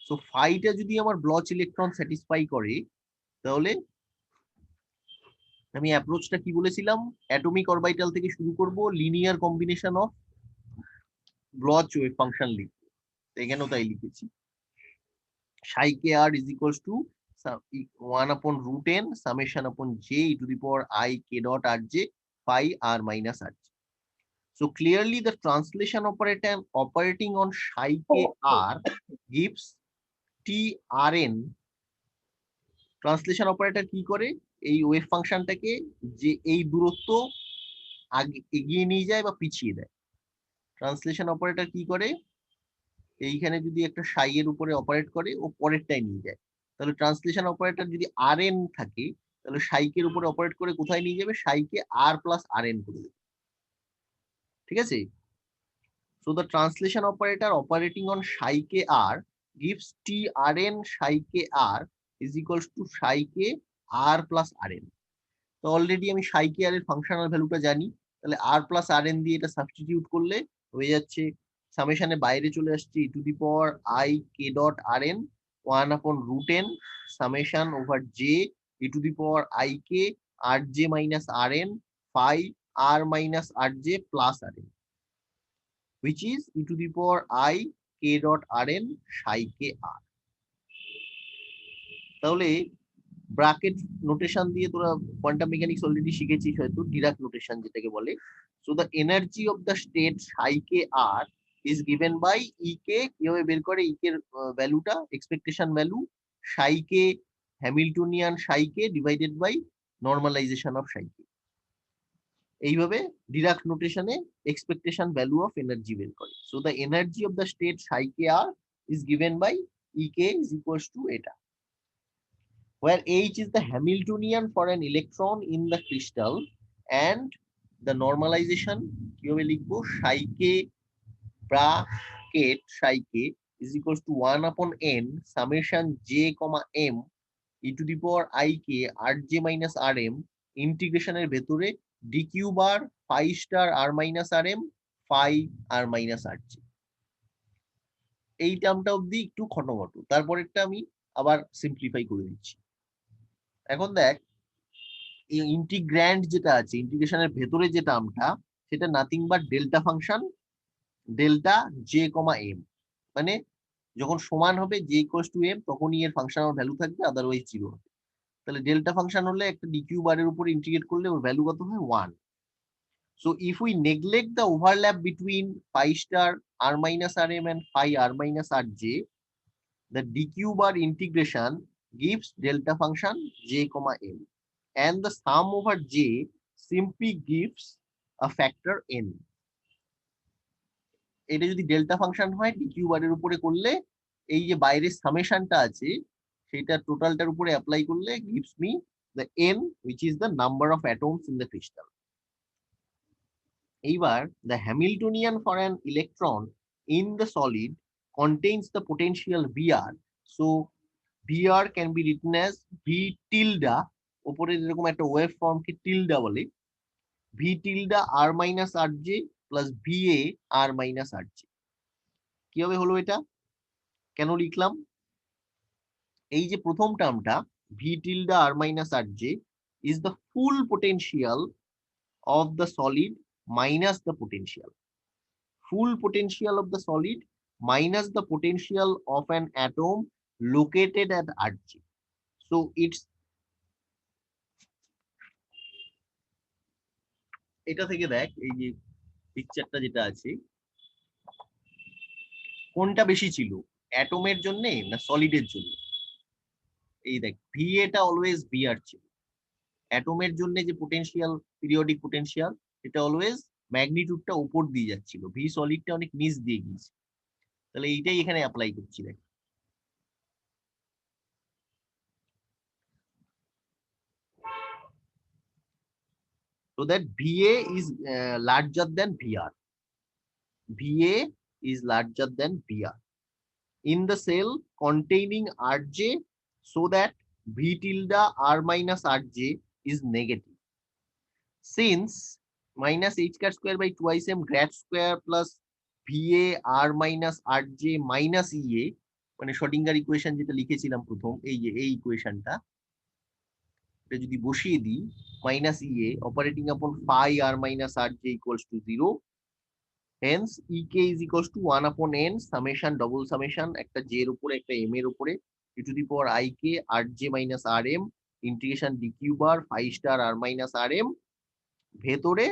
So phi টা যদি আমার blotch electron satisfy করে, তাহলে আমি অ্যাপ্রোচটা কি বলেছিলাম, atomic orbital থেকে শুরু করব, linear combination of blotch wave function লিখব। এখানেও তাই লিখেছি, psi k r is equals to 1 upon root n summation upon j e to the power I k dot rj phi r minus rj. So clearly the translation operator operating on psi k r gives TRN. Translation operator কি করে, এই wave ফাংশনটাকে যে এই দূরত্ব আগে এগিয়ে নিয়ে যায় বা পিছিয়ে দেয়। ট্রান্সলেশন অপারেটর কি করে, এইখানে যদি একটা সাই এর উপরে অপারেট করে, ও পরেরটাই নিয়ে যায়। তাহলে ট্রান্সলেশন অপারেটর যদি RN থাকে, তাহলে সাইকের উপরে অপারেট করে কোথায় নিয়ে যাবে, সাইকে R প্লাস RN করে দেবে। ঠিক আছে? So the translation operator operating on psi k r gives TRN psi k r is equals to psi k r plus RN. তো অলরেডি আমি psi k r এর ফাংশনাল ভ্যালুটা জানি, তাহলে r plus RN দিয়ে এটা সাবস্টিটিউট করলে হয়ে যাচ্ছে, সামেশনে বাইরে চলে আসছে e to the power I k dot RN 1 upon root n summation over j e to the power I k rj minus RN phi r minus rj plus RN, which is e to the power I k dot Rn psi k r. তাহলে bracket notation দিয়ে তোরা quantum mechanics already শিখেছিস হয়তো, Dirac notation যেটাকে বলে। So the energy of the state psi k r is given by E k, কিভাবে বের করে E k এর ভ্যালুটা, expectation value psi k Hamiltonian psi k divided by normalization of psi k। এইভাবে Dirac নোটেশনে expectation value of energy বের করে। So the energy of the state psi k r is given by E k is equals to এটা, where H is the Hamiltonian for an electron in the crystal and the normalization কিভাবে লিখবো, psi k bracket psi k is equals to 1 upon n summation j comma m e to the power I k rj minus rm ইন্টিগ্রেশনের ভেতরে dq bar phi star r minus rm phi r minus rg। এই টার্মটা অব্দি একটু ঘটঘট, তারপরেরটা আমি আবার simplify করে দিচ্ছি। এখন দেখ, এই ইন্টিগ্র্যান্ড যেটা আছে, ইন্টিগ্রেশনের ভেতরে যে টার্মটা, সেটা nothing but delta function, delta j comma m. মানে যখন সমান হবে জে ইকুয়ালস টু এম, তখনই এর ফাংশনাল ভ্যালু থাকবে, আদারওয়াইজ জিরো হবে। তাহলে ডেল্টা ফাংশন হলে একটা ডিকিউ বারের উপর ইন্টিগ্রেট করলে ওর ভ্যালু কত হয়? 1। So if we neglect the overlap between phi star r minus rm and phi r minus rj, the dq bar integration gives delta function j comma m, and the sum over j simply gives a factor n. এটা যদি delta function হয়, DQ বারের উপরে করলে এই যে বাইরের সামেশনটা আছে সেটা টোটালটার উপরে অ্যাপ্লাই করলে gives me the n, which is the number of atoms in the crystal. এইবার the Hamiltonian for an electron in the solid contains the potential Vr. So Vr can be written as V tilde, উপরে যেরকম একটা wave ফর্মকে tilde বলে, V tilde r minus rj plus Va r minus rj। কিভাবে হলো এটা, কেন লিখলাম? এই যে প্রথম টার্মটা V tilde r minus rj is the full potential of the solid minus the potential. Full potential of the solid minus the potential of an atom located at Rg. So it's এটা থেকে দেখ, এই যে পিকচারটা যেটা আছে, কোনটা বেশি ছিল, অ্যাটমের জন্য না সলিডের জন্য? এই দেখ, VA টা অলওয়েজ Vr ছিল। অ্যাটমের জন্য যে পোটেনশিয়াল, পিরিয়ডিক পোটেনশিয়াল, এটা অলওয়েজ ম্যাগনিটিউডটা উপর দিয়ে যাচ্ছিল, ভি সলিডটা অনেক নিচ দিয়ে গিয়েছে। তাহলে এইটাই এখানে অ্যাপ্লাই করছি দেখ। So that VA is larger than VR. VA is larger than VR in the cell containing Rj, so that V tilde R minus Rj is negative. Since minus h cat square by twice m grad square plus VA R minus Rj minus EA, মানে শর্ডিঙ্গার equation যেটা লিখেছিলাম প্রথম, এই যে এই ইকুয়েশনটা, এটা যদি বসিয়ে দিই, মাইনাস EA অপারেটিং আপন phi r minus Rj equals to 0, hence ek is equals to 1 upon n summation double summation একটা j এর উপরে একটা m এর উপরে e to the power I k rj minus rm integration dq bar phi star r minus rm। ভেতরে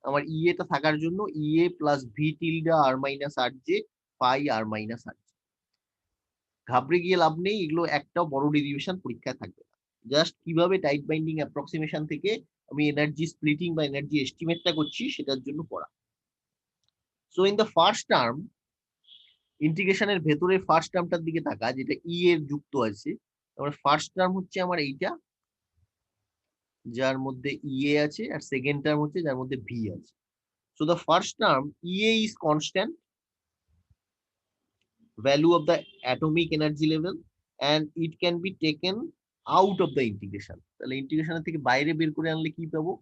আমার EA টা থাকার জন্য EA plus v tilde r minus rj phi r minus rj। ঘাবড়ে গিয়ে লাভ নেই, এগুলো একটা বড় ডেরিভেশন পরীক্ষায় থাকবে না। জাস্ট কিভাবে টাইট বাইন্ডিং অ্যাপ্রক্সিমেশন থেকে আমি এনার্জি স্প্লিটিং বা এনার্জি এস্টিমেটটা করছি সেটার জন্য পড়া। So in the first term, ইন্টিগ্রেশনের ভেতরে ফার্স্ট টার্মটার দিকে তাকা, যেটা ই এর যুক্ত আছে। আমার ফার্স্ট টার্ম হচ্ছে আমার এইটা, যার মধ্যে ইএ আছে, আর সেকেন্ড টার্ম হচ্ছে যার মধ্যে ভি আছে। So the first term EA is constant, value of the atomic energy level, and it can be taken out of the integration. তাহলে ইন্টিগ্রেশনের থেকে বাইরে বের করে আনলে কি পাবো?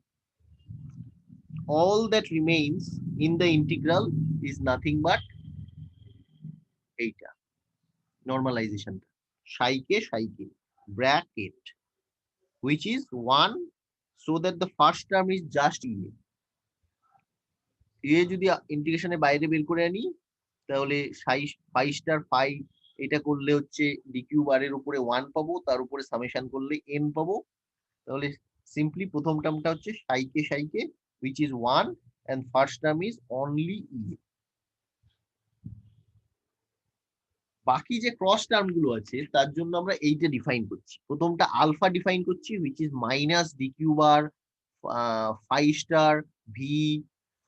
all that remains in the integral is nothing but এইটা normalization, psi k bracket, which is 1, so that the first term is just EA। EA যদি ইন্টিগ্রেশনের বাইরে বের করে আনি, তাহলে phi star phi এটা করলে হচ্ছে ডিকিউ বারের উপরে 1 পাবো, তার উপরে সামেশন করলে n পাবো। তাহলে সিম্পলি প্রথম টার্মটা হচ্ছে psi k which is 1, and first term is only EA। বাকি যে ক্রস টার্ম গুলো আছে তার জন্য আমরা এইটা ডিফাইন করছি। প্রথমটা আলফা ডিফাইন করছি, which is minus DQ bar phi star v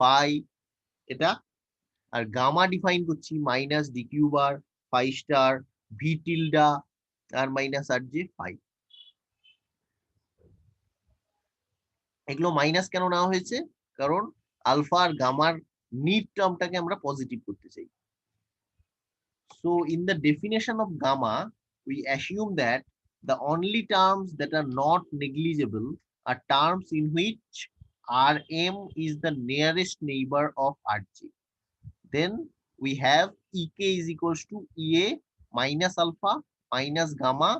phi এটা, আর গামা ডিফাইন করছি মাইনাস ডিকিউ বার phi star v tilde আর মাইনাস আর যে phi। এগুলো মাইনাস কেন নেওয়া হয়েছে? কারণ আলফা আর গামার নিট টার্মটাকে আমরা পজিটিভ করতে চাই। So in the definition of gamma, we assume that the only terms that are not negligible are terms in which Rm is the nearest neighbor of Rj. then we have ek is equals to ea minus alpha minus gamma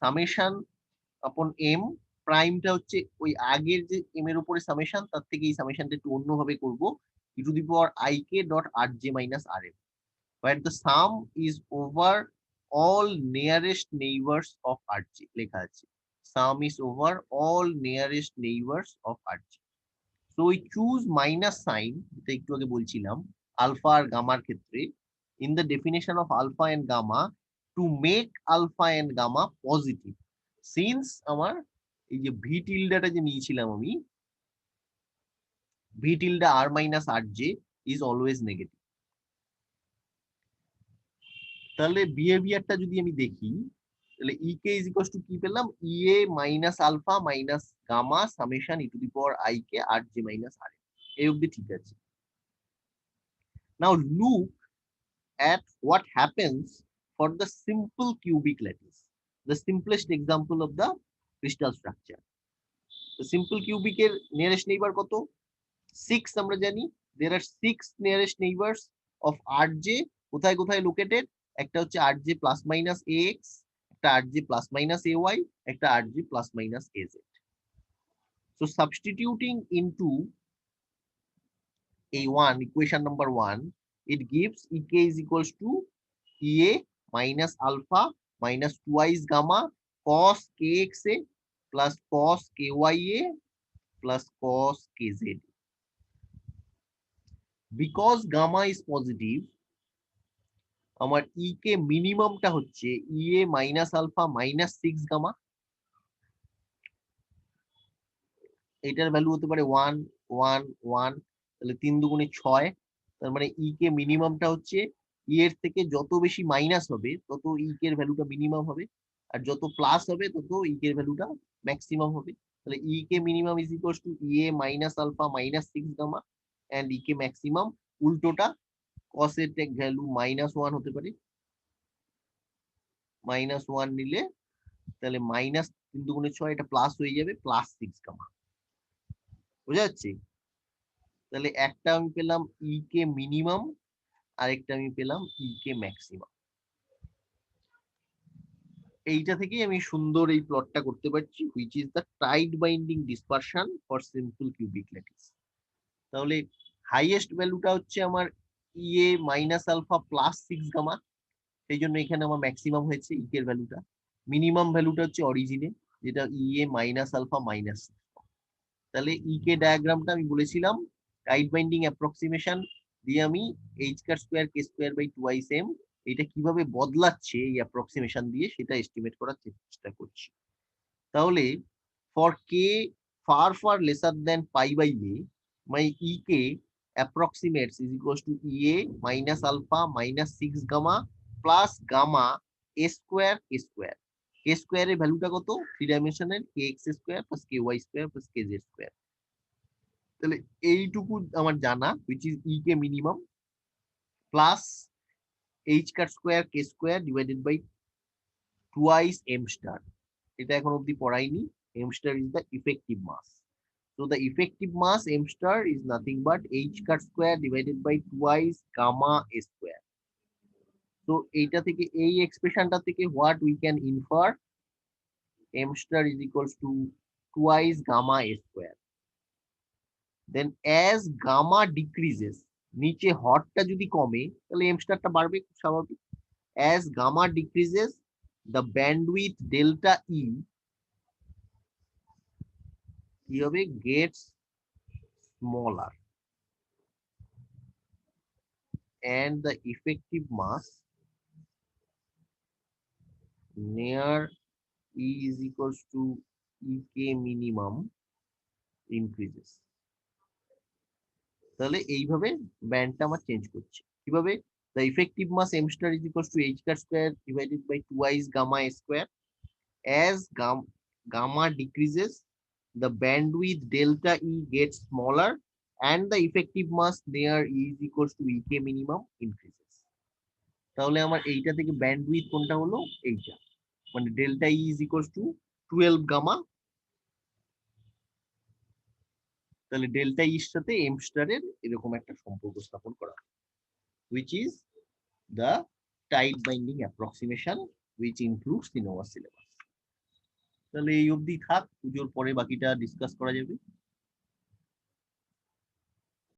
summation upon m, প্রাইমটা হচ্ছে ওই আগের যে m এর উপরে summation, তার থেকে এই সামেশনটা একটু অন্যভাবে করব, e to the power ik dot rj minus rm, where the sum is over all nearest neighbors of rj লেখা আছে, sum is over all nearest neighbors of rj. So we choose minus sign, যেটা একটু আগে বলছিলাম alpha আর গামার ক্ষেত্রে, in the definition of alpha and gamma to make alpha and gamma positive, since আমার এই যে ভি টিল্ডাটা যে নিয়েছিলাম আমি, V tilde r minus r j is always negative. তাহলে বিহেভিয়ারটা যদি আমি দেখি, তাহলে ইকে ইজ ইকুয়ালস টু কি পেলাম, e a minus alpha minus gamma summation e to the power i k r j minus r, এই অবধি ঠিক আছে। Now look at what happens for the simple cubic lattice, the simplest example of the crystal structure. The simple cubic এর nearest neighbor কত, 6 আমরা জানি, there are 6 nearest neighbors of rj, কোথায় কোথায় লোকেটেড, একটা হচ্ছে rj plus minus ax, একটা rj plus minus ay, একটা rj plus minus az. So substituting into a1 equation number 1, it gives ek is equals to ea minus alpha minus twice gamma cos kxa plus cos kya plus cos kz. Because gamma is positive, আমার ek মিনিমামটা হচ্ছে ea minus alpha minus 6 gamma, এটার value হতে পারে 1 1 1, তাহলে 3 দুগুণে 6, তার মানে ই কে মিনিমামটা হচ্ছে ই এর থেকে যত বেশি মাইনাস হবে তত ই কে এর ভ্যালুটা মিনিমাম হবে, আর যত প্লাস হবে তত ই কে এর ভ্যালুটা ম্যাক্সিমাম হবে। তাহলে e k minimum is equals to e a minus alpha minus 6 gamma and e k maximum উল্টোটা cos এর টেক ভ্যালু -1 হতে পারে, -1 নিলে তাহলে মাইনাস 3 দুগুণে 6, এটা প্লাস হয়ে যাবে প্লাস 6 গামা। বুঝা যাচ্ছে? তাহলে একটা আমি পেলাম ই কে মিনিমাম, আরেকটা আমি পেলাম ই কে ম্যাক্সিমাম। এইটা থেকেই আমি সুন্দর এই প্লটটা করতে পারছি, which is the tight binding dispersion for simple cubic lattice. তাহলে হাইয়েস্ট ভ্যালুটা হচ্ছে আমার ইএ মাইনাস আলফা প্লাস 6 গামা, সেই জন্য এখানে আমার ম্যাক্সিমাম হয়েছে ই এর ভ্যালুটা। মিনিমাম ভ্যালুটা হচ্ছে অরিজিনে, যেটা ইএ মাইনাস আলফা মাইনাস। তাহলে ই কে ডায়াগ্রামটা আমি বলেছিলাম টাইট বাইন্ডিং অ্যাপ্রক্সিমেশন দিয়ে আমি H cross square k square by 2m, এটা কিভাবে বদলাচ্ছে এই অ্যাপ্রক্সিমেশন দিয়ে সেটা এস্টিমেট করার চেষ্টা করছি। তাহলে for k far far lesser than pi by a, my E k approximates is equals to ea minus alpha minus 6 gamma plus gamma a square k square, k square এর ভ্যালুটা কত, 3 dimensional kx square plus ky square plus kz square। তাহলে এইটুকু আমার জানা, which is e কে minimum plus h cross square k square divided by twice m star, এটা এখন অবধি পড়াইনি। m star is the effective mass, so the effective mass m star is nothing but h cross square divided by twice gamma a square। তো এইটা থেকে এই এক্সপ্রেশনটা থেকে what we can infer, m star is equals to twice gamma a square। then as gamma decreases, নিচে হটটা যদি কমে তাহলে m স্টারটা বাড়বে, খুব স্বাভাবিক। as gamma decreases the bandwidth delta e কি হবে, gets smaller and the effective mass near e is equals to ek minimum increases। তাহলে এইভাবে ব্যান্ডটা আমার চেঞ্জ করছে কিভাবে, the effective mass m star is equals to h car square divided by twice gamma a square, as gamma decreases the bandwidth delta e gets smaller and the effective mass near e is equals to ek minimum increases। তাহলে আমার এইটা থেকে bandwidth কোনটা হলো, এইটা মানে delta E is equals to 12 gamma, তাহলে delta ইর সাথে এম স্টারের এরকম একটা সম্পর্ক স্থাপন করা। which is the tight binding approximation which includes in our syllabus. তাহলে এই অবধি থাক, পুজোর পরে বাকিটা ডিসকাস করা যাবে।